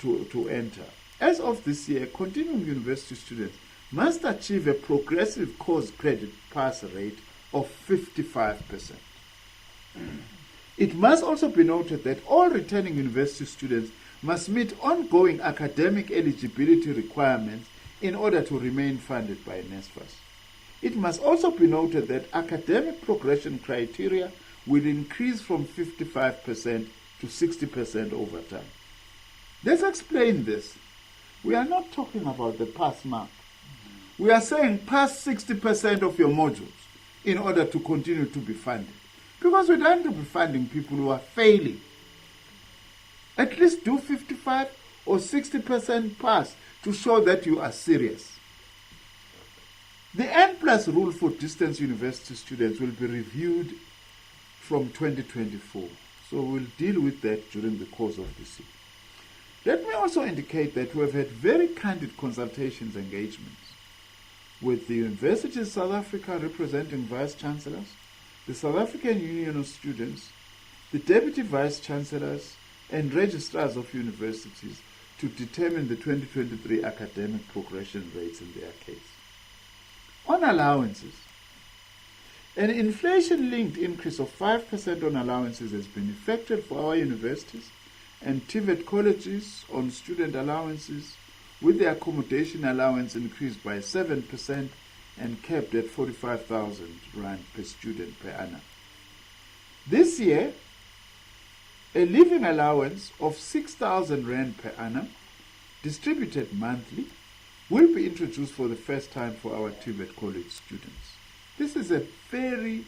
to enter. As of this year, continuing university students must achieve a progressive course credit pass rate of 55%. It must also be noted that all returning university students must meet ongoing academic eligibility requirements in order to remain funded by NSFAS. It must also be noted that academic progression criteria will increase from 55% to 60% over time. Let's explain this. We are not talking about the pass mark. We are saying pass 60% of your modules in order to continue to be funded. Because we don't want to be funding people who are failing. At least do 55 or 60% pass to show that you are serious. The N+ rule for distance university students will be reviewed from 2024. So we'll deal with that during the course of this year. Let me also indicate that we have had very candid consultations, engagements with the University of South Africa representing Vice-Chancellors, the South African Union of Students, the Deputy Vice-Chancellors and Registrars of Universities to determine the 2023 academic progression rates in their case. On allowances, an inflation-linked increase of 5% on allowances has been effected for our universities and TVET colleges on student allowances, with the accommodation allowance increased by 7% and capped at 45,000 rand per student per annum. This year, a living allowance of 6,000 rand per annum, distributed monthly, will be introduced for the first time for our TVET college students. This is a very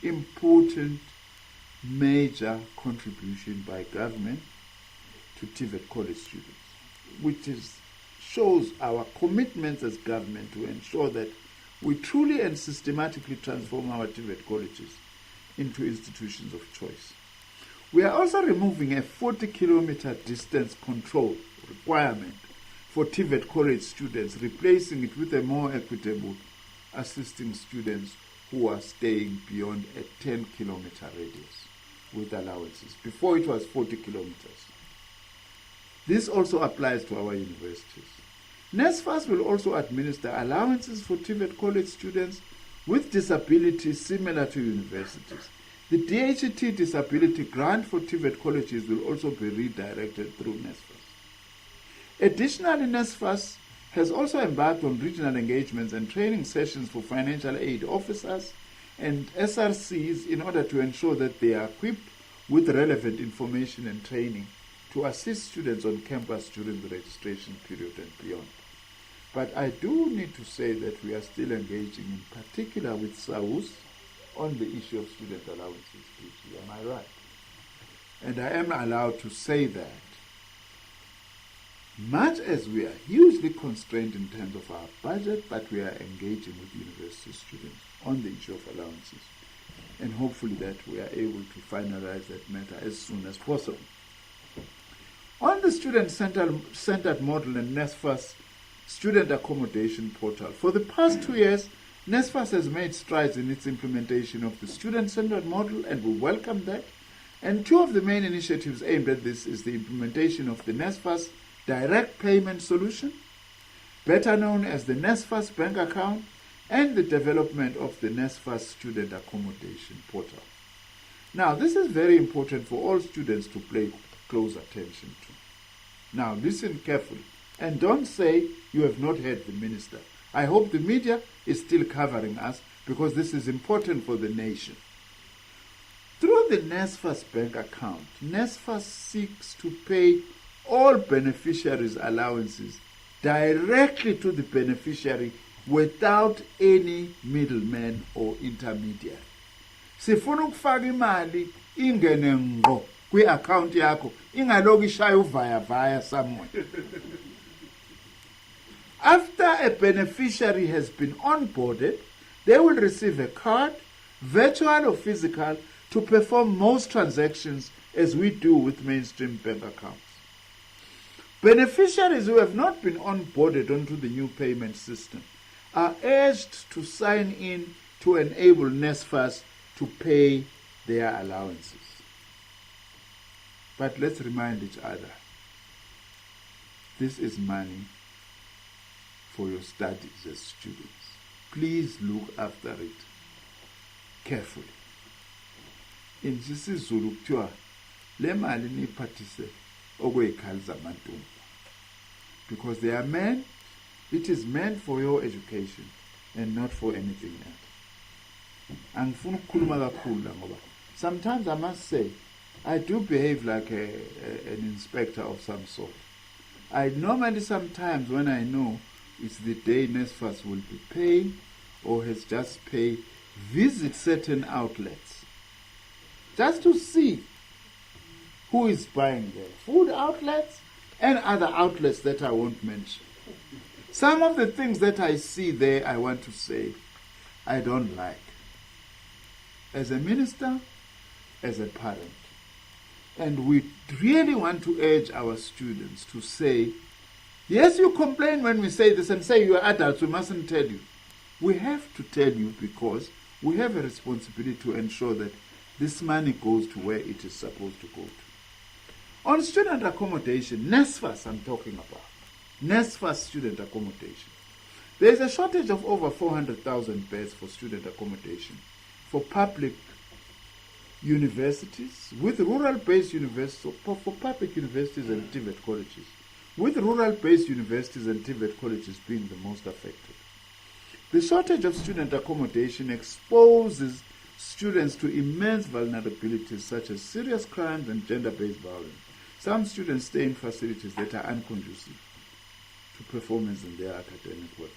important, major contribution by government to TVET college students, which shows our commitments as government to ensure that we truly and systematically transform our TVET colleges into institutions of choice. We are also removing a 40-kilometer distance control requirement for TVET college students, replacing it with a more equitable assisting students who are staying beyond a 10-kilometer radius with allowances. Before it was 40 kilometers. This also applies to our universities. NSFAS will also administer allowances for TVET college students with disabilities similar to universities. The DHET disability grant for TVET colleges will also be redirected through NSFAS. Additionally, NSFAS has also embarked on regional engagements and training sessions for financial aid officers and SRCs in order to ensure that they are equipped with relevant information and training to assist students on campus during the registration period and beyond. But I do need to say that we are still engaging in particular with SAUS on the issue of student allowances. Am I right? And I am allowed to say that much as we are hugely constrained in terms of our budget, but we are engaging with university students on the issue of allowances. And hopefully that we are able to finalize that matter as soon as possible. On the student-centered model and NSFAS student accommodation portal, for the past 2 years, NSFAS has made strides in its implementation of the student-centered model, and we welcome that. And two of the main initiatives aimed at this is the implementation of the NSFAS direct payment solution, better known as the NSFAS bank account, and the development of the NSFAS student accommodation portal. Now, this is very important for all students to pay close attention to. Now, listen carefully and don't say you have not heard the minister. I hope the media is still covering us because this is important for the nation. Through the NSFAS bank account, NSFAS seeks to pay all beneficiaries' allowances directly to the beneficiary without any middleman or intermediary. Sifuna ukufaka imali ingene ngqo kwi-account yakho ingaloku ishaya uvaya somewhere. After a beneficiary has been onboarded, they will receive a card, virtual or physical, to perform most transactions as we do with mainstream bank accounts. Beneficiaries who have not been onboarded onto the new payment system are urged to sign in to enable NSFAS to pay their allowances. But let's remind each other, this is money for your studies as students. Please look after it carefully. In isiZulu kuthiwa le mali niphathise okweyikhali zamantombi, because they are meant, it is meant for your education and not for anything else. Angifuna ukukhuluma kakhulu la ngoba sometimes I must say I do behave like an inspector of some sort. I normally sometimes when I know it's the day NSFAS will be paying or has just paid, visit certain outlets just to see who is buying there. Food outlets and other outlets that I won't mention. Some of the things that I see there, I want to say, I don't like. As a minister, as a parent. And we really want to urge our students to say, yes, you complain when we say this and say you are adults, we mustn't tell you. We have to tell you because we have a responsibility to ensure that this money goes to where it is supposed to go to. On student accommodation, NSFAS I'm talking about. NSFAS student accommodation. There is a shortage of over 400,000 beds for student accommodation for public universities, with rural-based universities, for public universities and TVET colleges, with rural-based universities and TVET colleges being the most affected. The shortage of student accommodation exposes students to immense vulnerabilities such as serious crimes and gender-based violence. Some students stay in facilities that are unconducive to performance in their academic work.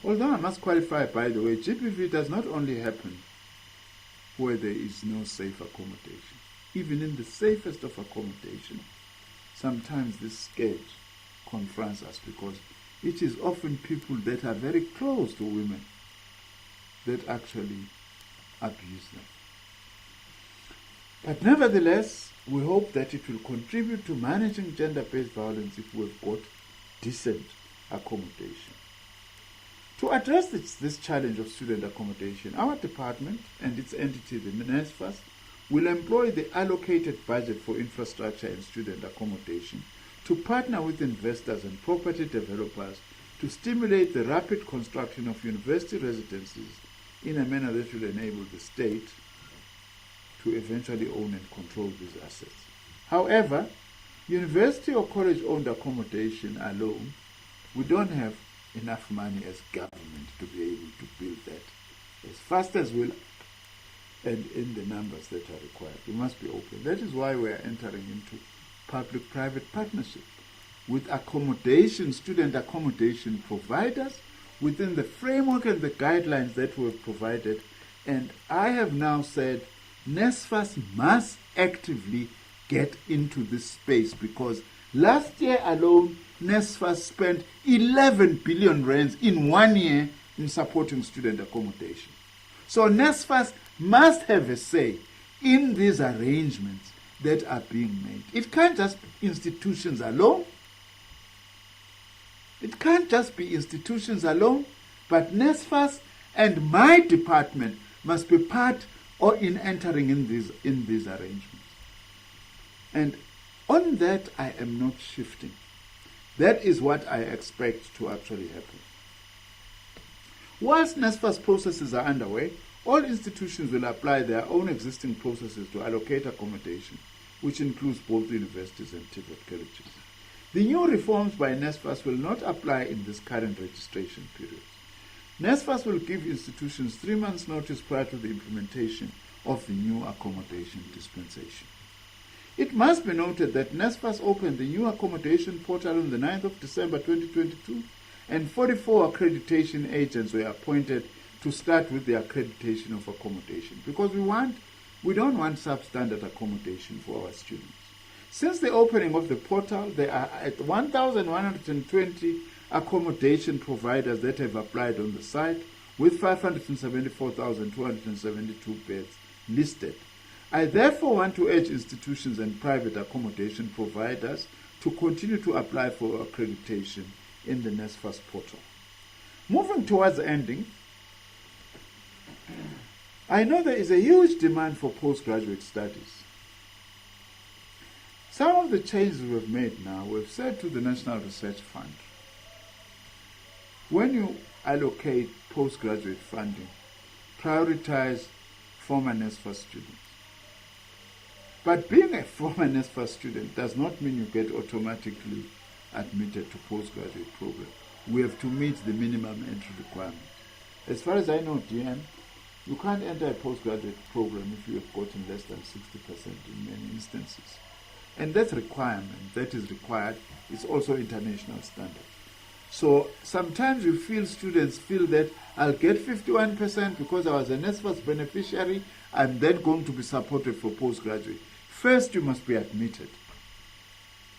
Although I must qualify, by the way, GBV does not only happen where there is no safe accommodation. Even in the safest of accommodation, sometimes this scourge confronts us because it is often people that are very close to women that actually abuse them. But nevertheless, we hope that it will contribute to managing gender-based violence if we've got decent accommodation. To address this challenge of student accommodation, our department and its entity, the NSFAS, will employ the allocated budget for infrastructure and student accommodation to partner with investors and property developers to stimulate the rapid construction of university residencies in a manner that will enable the state to eventually own and control these assets. However, university or college-owned accommodation alone, we don't have enough money as government to be able to build that as fast as we'll and in the numbers that are required. We must be open. That is why we are entering into public-private partnership with accommodation, student accommodation providers within the framework and the guidelines that we have provided. And I have now said NSFAS must actively get into this space because last year alone, NSFAS spent 11 billion rands in 1 year in supporting student accommodation. So NSFAS must have a say in these arrangements that are being made. It can't just be institutions alone. It can't just be institutions alone, but NSFAS and my department must be part or in entering in these arrangements. And on that, I am not shifting. That is what I expect to actually happen. Whilst NSFAS processes are underway, all institutions will apply their own existing processes to allocate accommodation, which includes both universities and TVET colleges. The new reforms by NSFAS will not apply in this current registration period. NSFAS will give institutions 3 months' notice prior to the implementation of the new accommodation dispensation. It must be noted that NSFAS opened the new accommodation portal on the 9th of December 2022, and 44 accreditation agents were appointed to start with the accreditation of accommodation because we don't want substandard accommodation for our students. Since the opening of the portal, there are at 1,120 accommodation providers that have applied on the site with 574,272 beds listed. I therefore want to urge institutions and private accommodation providers to continue to apply for accreditation in the NSFAS portal. Moving towards the ending, I know there is a huge demand for postgraduate studies. Some of the changes we've made now, we've said to the National Research Fund, when you allocate postgraduate funding, prioritize former NSFAS students. But being a former NSFAS student does not mean you get automatically admitted to postgraduate program. We have to meet the minimum entry requirement. As far as I know, DM, you can't enter a postgraduate program if you have gotten less than 60% in many instances. And that requirement, that is required, is also international standard. So sometimes students feel that I'll get 51% because I was an NSFAS beneficiary, I'm then going to be supported for postgraduate. First, you must be admitted.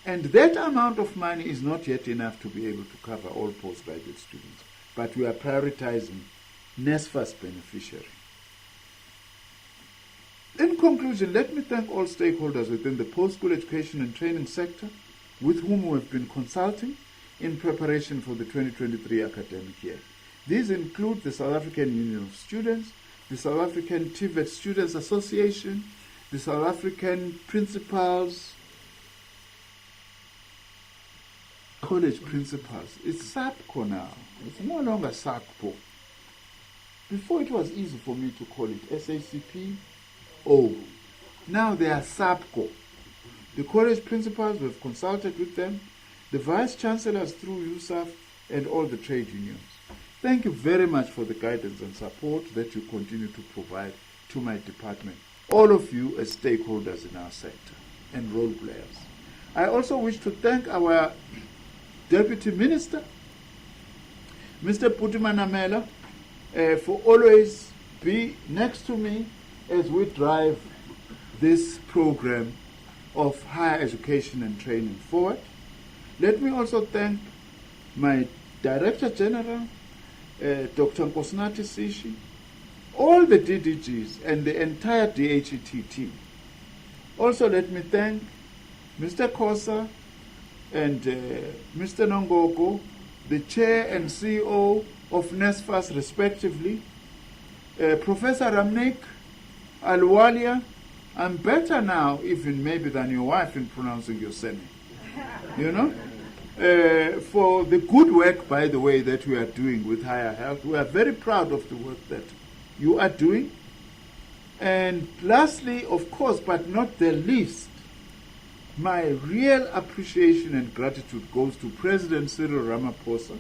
And that amount of money is not yet enough to be able to cover all postgraduate students. But we are prioritizing NSFAS beneficiary. In conclusion, let me thank all stakeholders within the post-school education and training sector with whom we have been consulting in preparation for the 2023 academic year. These include the South African Union of Students, the South African DHET Students Association, the South African Principals, College Principals. It's SAPCO now. It's no longer SACPO. Before it was easy for me to call it SACP. Oh, now they are SAPCO. The college principals, we've consulted with them, the vice chancellors through USAF, and all the trade unions. Thank you very much for the guidance and support that you continue to provide to my department, all of you as stakeholders in our sector and role players. I also wish to thank our Deputy Minister, Mr. Putimanamela, for always be next to me as we drive this program of higher education and training forward. Let me also thank my Director General, Dr. Nkosinathi Sishi, all the DDGs and the entire DHET team. Also let me thank Mr. Kosa and Mr. Nongoko, the Chair and CEO of NSFAS respectively, Professor Ramnik, Alwalia. I'm better now even maybe than your wife in pronouncing your surname, you know? For the good work, by the way, that we are doing with Higher Health. We are very proud of the work that you are doing. And lastly, of course, but not the least, my real appreciation and gratitude goes to President Cyril Ramaphosa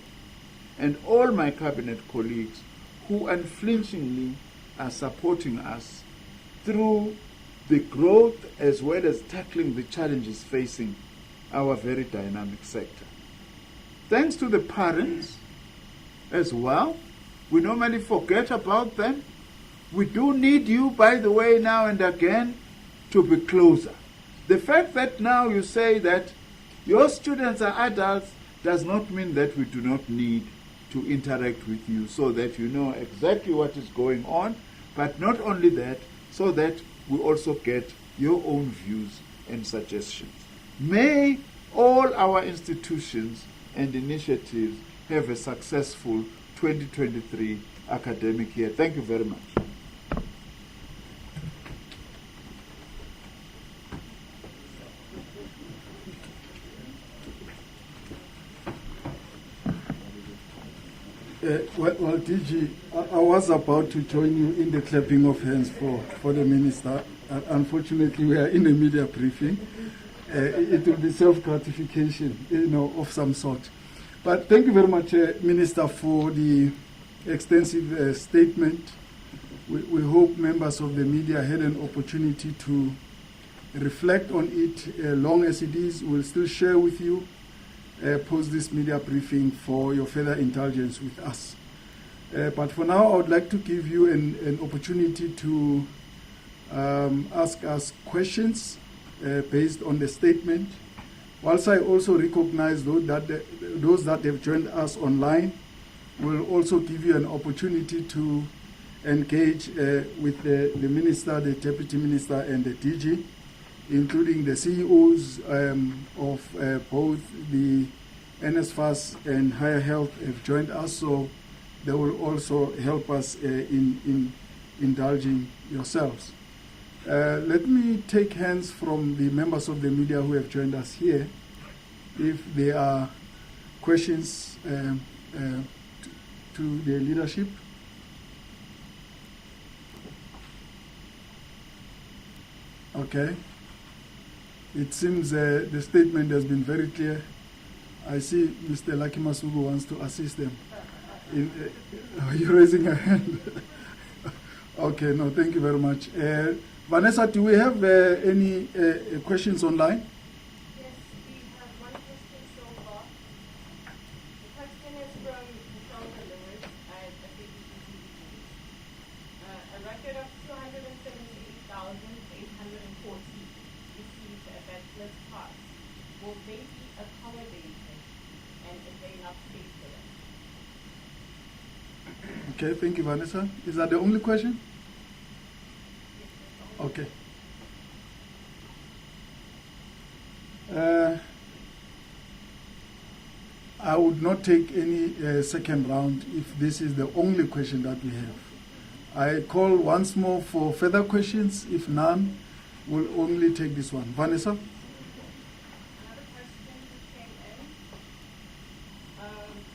and all my cabinet colleagues who unflinchingly are supporting us through the growth as well as tackling the challenges facing our very dynamic sector. Thanks to the parents as well. We normally forget about them. We do need you, by the way, now and again to be closer. The fact that now you say that your students are adults does not mean that we do not need to interact with you so that you know exactly what is going on, but not only that, so that we also get your own views and suggestions. May all our institutions and initiatives have a successful 2023 academic year. Thank you very much. Well, DG, I was about to join you in the clapping of hands for the minister. Unfortunately, we are in a media briefing. It will be self-gratification, of some sort. But thank you very much, Minister, for the extensive statement. We hope members of the media had an opportunity to reflect on it. Long as it is, we'll still share with you post this media briefing for your further intelligence with us. But for now, I would like to give you an opportunity to ask us questions based on the statement. Whilst I also recognize those that have joined us online, will also give you an opportunity to engage with the Minister, the Deputy Minister, and the DG, including the CEOs of both the NSFAS and Higher Health have joined us, so they will also help us in indulging yourselves. Let me take hands from the members of the media who have joined us here, if there are questions to the leadership. Okay. It seems the statement has been very clear. I see Mr. Lucky Masugu wants to assist them. Are you raising a hand? Okay, no, thank you very much. Vanessa, do we have any questions online? Yes, we have one question so far. The question is from Michelle Lewis at FABC. A record of 278,840 received a bachelor's pass. Will they be accommodated, and if they not paid for them? Okay, thank you, Vanessa. Is that the only question? Okay. I would not take any second round if this is the only question that we have. I call once more for further questions. If none, we'll only take this one. Vanessa? Another question came in.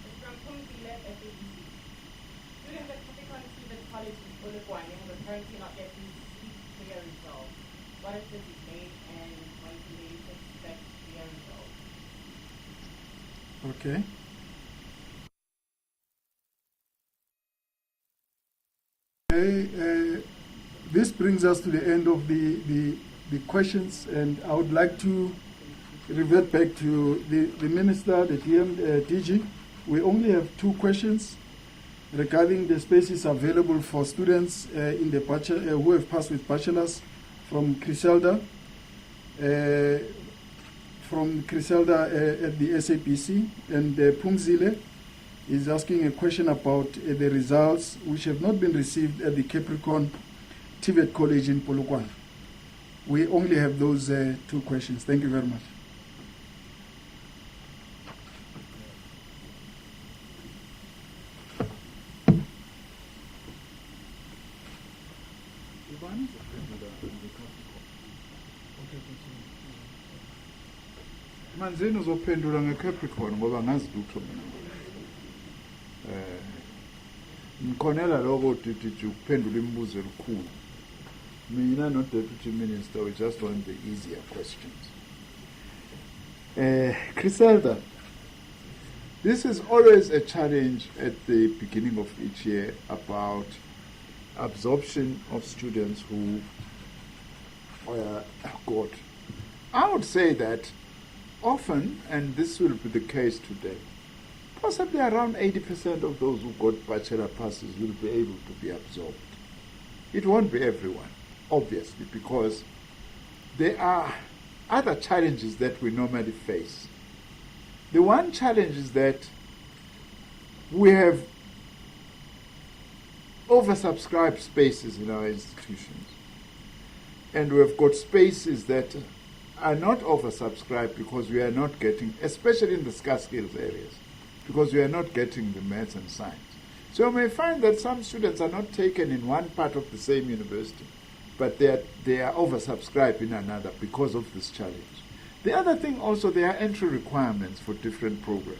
It's from Pumzile at FABC. Students at Capricorn Stephen College in Polokwane have apparently not yet received clear results. What is the delay and when do they expect clear results? Okay. This brings us to the end of the questions, and I would like to revert back to the Minister, the DG. We only have 2 questions regarding the spaces available for students in the who have passed with bachelors from Criselda. At the SAPC, and Pumzile is asking a question about the results which have not been received at the Capricorn TVET College in Polokwane. We only have those 2 questions. Thank you very much. Manzini uzophendula ngeCapricorn ngoba ngazi lutho mina. Ngikhonela lokho ukuthi ukuphendula imibuzo elikhulu. Mina no Deputy Minister, we just want the easier questions. Criselda, this is always a challenge at the beginning of each year about absorption of students who got. I would say that often, and this will be the case today, possibly around 80% of those who got bachelor passes will be able to be absorbed. It won't be everyone, obviously, because there are other challenges that we normally face. The one challenge is that we have oversubscribed spaces in our institutions, and we've got spaces that are not oversubscribed because we are not getting, especially in the scarce skills areas, because we are not getting the maths and science. So you may find that some students are not taken in one part of the same university, but they are oversubscribed in another because of this challenge. The other thing also, there are entry requirements for different programs,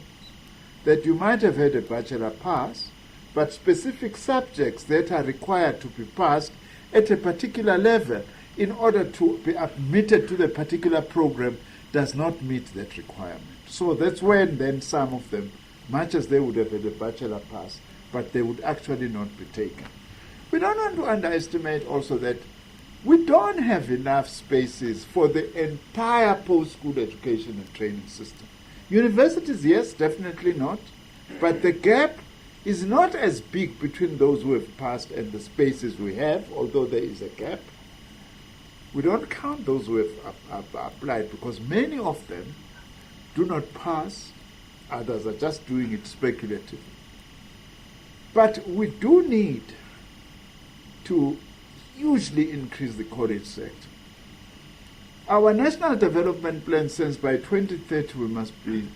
that you might have had a bachelor pass, but specific subjects that are required to be passed at a particular level in order to be admitted to the particular program does not meet that requirement. So that's when then some of them, much as they would have had a bachelor pass, but they would actually not be taken. We don't want to underestimate also that we don't have enough spaces for the entire post-school education and training system. Universities, yes, definitely not, but the gap is not as big between those who have passed and the spaces we have, although there is a gap. We don't count those who have applied because many of them do not pass. Others are just doing it speculatively. But we do need to hugely increase the college sector. Our national development plan says by 2030 we must be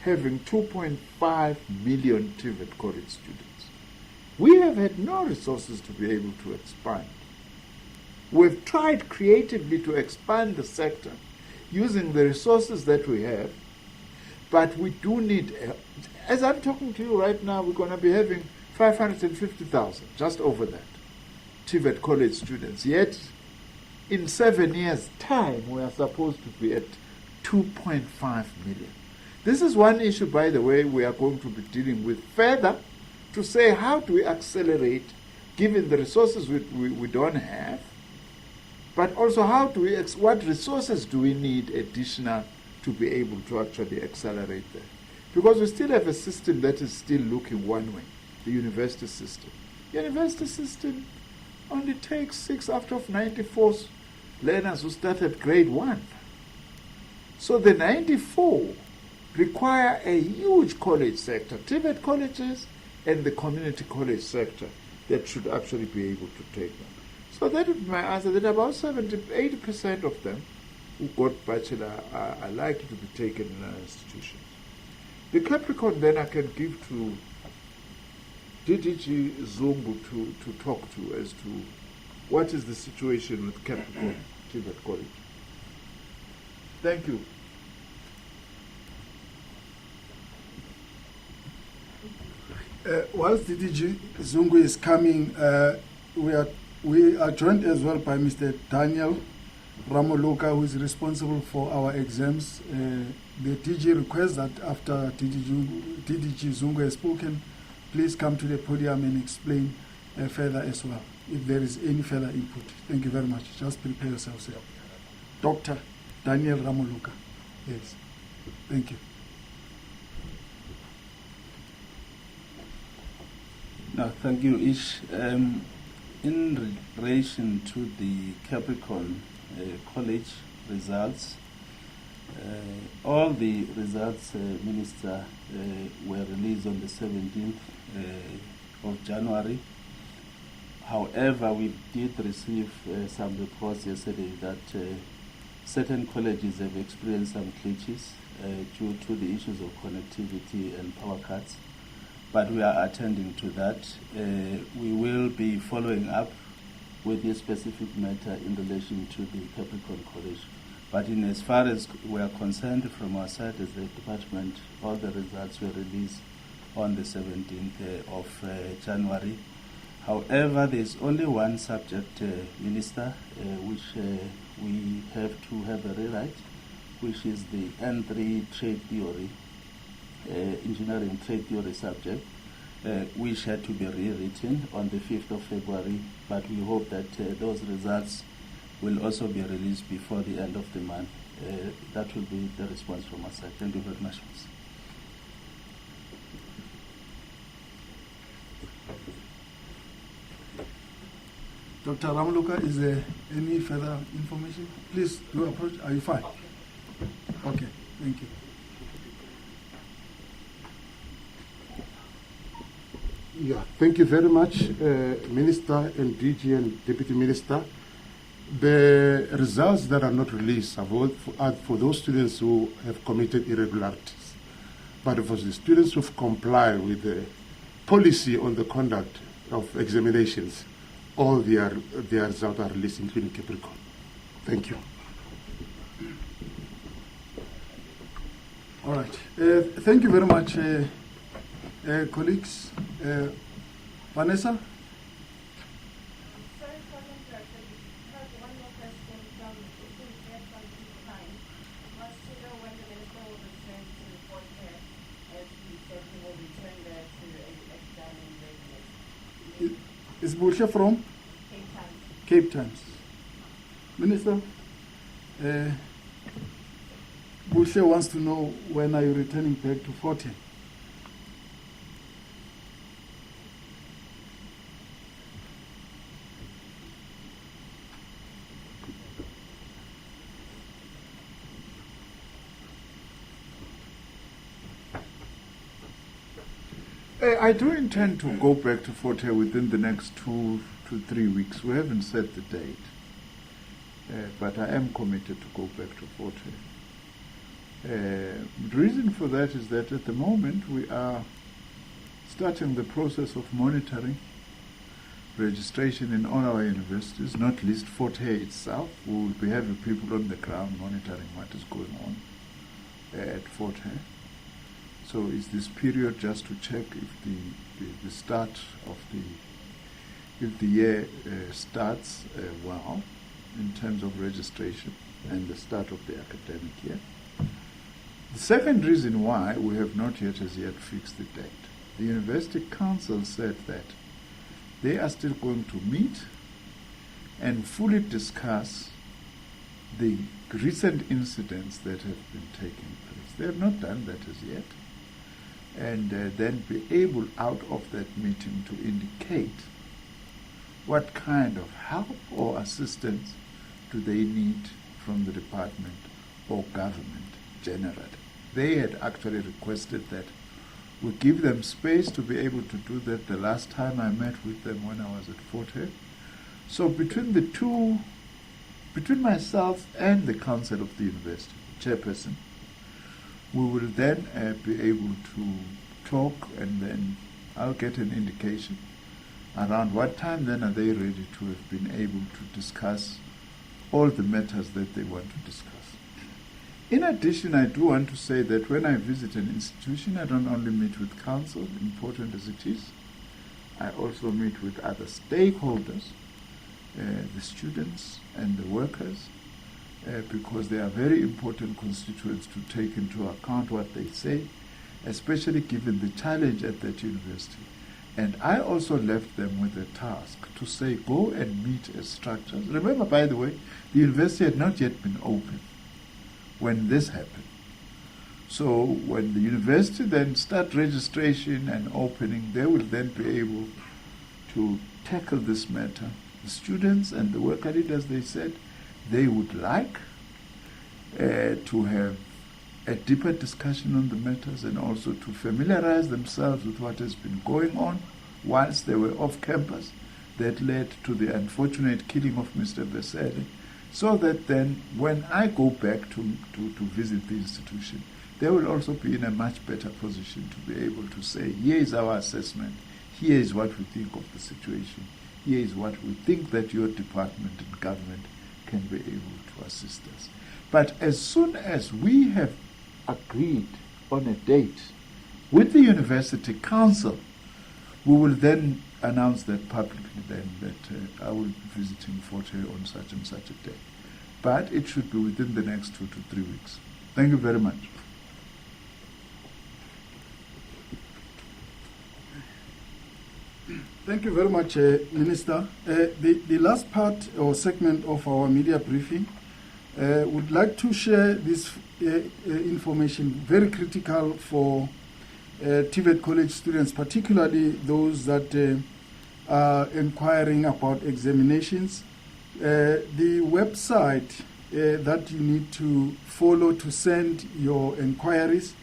having 2.5 million TVET college students. We have had no resources to be able to expand. We've tried creatively to expand the sector using the resources that we have, but we do need, as I'm talking to you right now, we're going to be having 550,000, just over that, TVET college students. Yet, in 7 years' time, we are supposed to be at 2.5 million. This is one issue, by the way, we are going to be dealing with further to say how do we accelerate, given the resources we don't have, but also how do we, what resources do we need additional to be able to actually accelerate that? Because we still have a system that is still looking one way, the university system. The university system only takes 6 out of 94 learners who start at grade 1. So the 94 require a huge college sector, TVET colleges and the community college sector that should actually be able to take them. So that would be my answer, that about 80% of them who got bachelor are likely to be taken in our institutions. The Capricorn then I can give to DDG Zungu to talk to as to what is the situation with Capricorn TVET College. Thank you. Whilst DDG Zungu is coming, we are joined as well by Mr. Daniel Ramoluka, who is responsible for our exams. The DG requests that after DDG Zungu has spoken, please come to the podium and explain further as well, if there is any further input. Thank you very much. Just prepare yourself, sir. Dr. Daniel Ramoluka. Yes. Thank you. No, thank you, Ish. In relation to the Capricorn College results, all the results, Minister, were released on the 17th of January. However, we did receive some reports yesterday that certain colleges have experienced some glitches due to the issues of connectivity and power cuts. But we are attending to that. We will be following up with this specific matter in relation to the Capricorn College. But in as far as we are concerned from our side as the department, all the results were released on the 17th of January. However, there is only one subject, Minister, which we have to have a rewrite, which is the N3 trade theory, engineering trade theory subject, which had to be rewritten on the 5th of February, but we hope that those results will also be released before the end of the month. That will be the response from our side. Thank you very much. Dr. Ramoluka, is there any further information? Please do approach. Are you fine? Okay, thank you. Yeah, thank you very much, Minister and DG and Deputy Minister. The results that are not released are for those students who have committed irregularities. But for the students who comply with the policy on the conduct of examinations, all their results are released, including Capricorn. Thank you. All right. Thank you very much, colleagues. Vanessa? Sorry, President Director, we have one more question from DHET from time. Wants to know when the minister will return to Fort Hare, as he said he will return there to examine readiness. Is Busha from? Cape Town. Cape Town. Minister, Busha wants to know when are you returning back to Fort Hare? I do intend to go back to Fort Hare within the next 2 to 3 weeks. We haven't set the date, but I am committed to go back to Fort Hare. The reason for that is that at the moment we are starting the process of monitoring registration in all our universities, not least Fort Hare itself. We will be having people on the ground monitoring what is going on at Fort Hare. So is this period just to check if the start of the year starts well in terms of registration and the start of the academic year. The second reason why we have not yet as yet fixed the date, the University Council said that they are still going to meet and fully discuss the recent incidents that have been taking place. They have not done that as yet. And then be able out of that meeting to indicate what kind of help or assistance do they need from the department or government generally. They had actually requested that we give them space to be able to do that the last time I met with them when I was at Fort Hare. So between the two, between myself and the council of the university, chairperson, we will then be able to talk, and then I'll get an indication around what time then are they ready to have been able to discuss all the matters that they want to discuss. In addition, I do want to say that when I visit an institution, I don't only meet with council, important as it is, I also meet with other stakeholders, the students and the workers, because they are very important constituents to take into account what they say, especially given the challenge at that university. And I also left them with a task to say, go and meet as structures. Remember, by the way, the university had not yet been open when this happened. So when the university then start registration and opening, they will then be able to tackle this matter. The students and the worker leaders, they said, they would like to have a deeper discussion on the matters and also to familiarize themselves with what has been going on whilst they were off campus that led to the unfortunate killing of Mr. Veseli, so that then when I go back to visit the institution, they will also be in a much better position to be able to say, here is our assessment, here is what we think of the situation, here is what we think that your department and government can be able to assist us. But as soon as we have agreed on a date with the University Council, we will then announce that publicly then that I will be visiting Fort Hare on such and such a day. But it should be within the next 2 to 3 weeks. Thank you very much. Thank you very much, Minister. The last part or segment of our media briefing would like to share this information, very critical for TVET college students, particularly those that are inquiring about examinations. The website that you need to follow to send your inquiries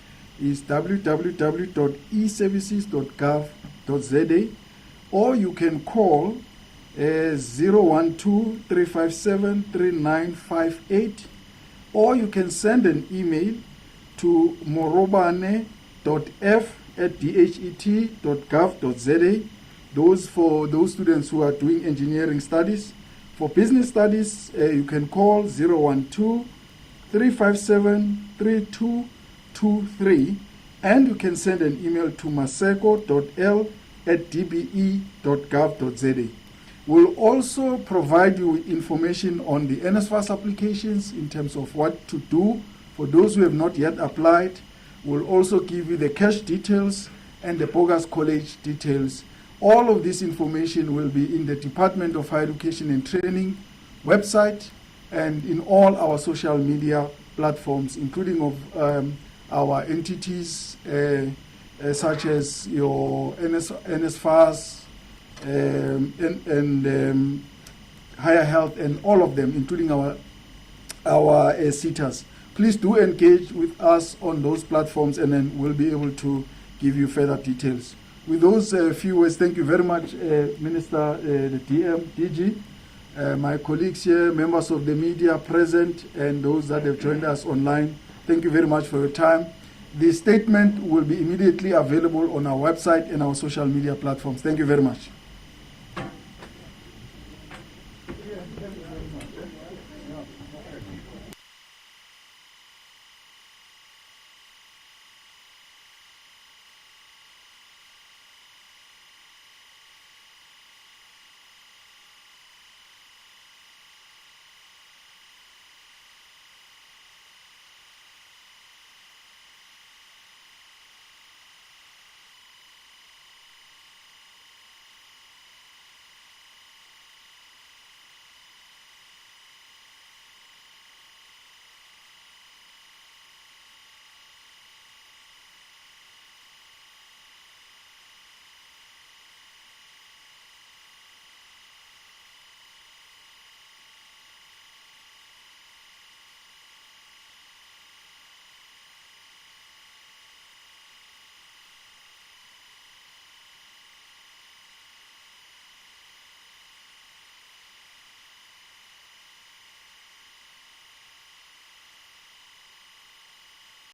is www.eservices.gov.za, or you can call 012-357-3958, or you can send an email to morobane.f@dhet.gov.za. Those for those students who are doing engineering studies. For business studies, you can call 012-357-3223, and you can send an email to maseko.l@dbe.gov.za. We'll also provide you with information on the NSFAS applications in terms of what to do for those who have not yet applied. We'll also give you the cash details and the Bogas College details. All of this information will be in the Department of Higher Education and Training website and in all our social media platforms, including of our entities such as your NSFAS and Higher Health, and all of them, including our SETAs. Please do engage with us on those platforms, and then we'll be able to give you further details. With those few words, thank you very much, Minister, the DM, DG, my colleagues here, members of the media present, and those that have joined us online. Thank you very much for your time. The statement will be immediately available on our website and our social media platforms. Thank you very much.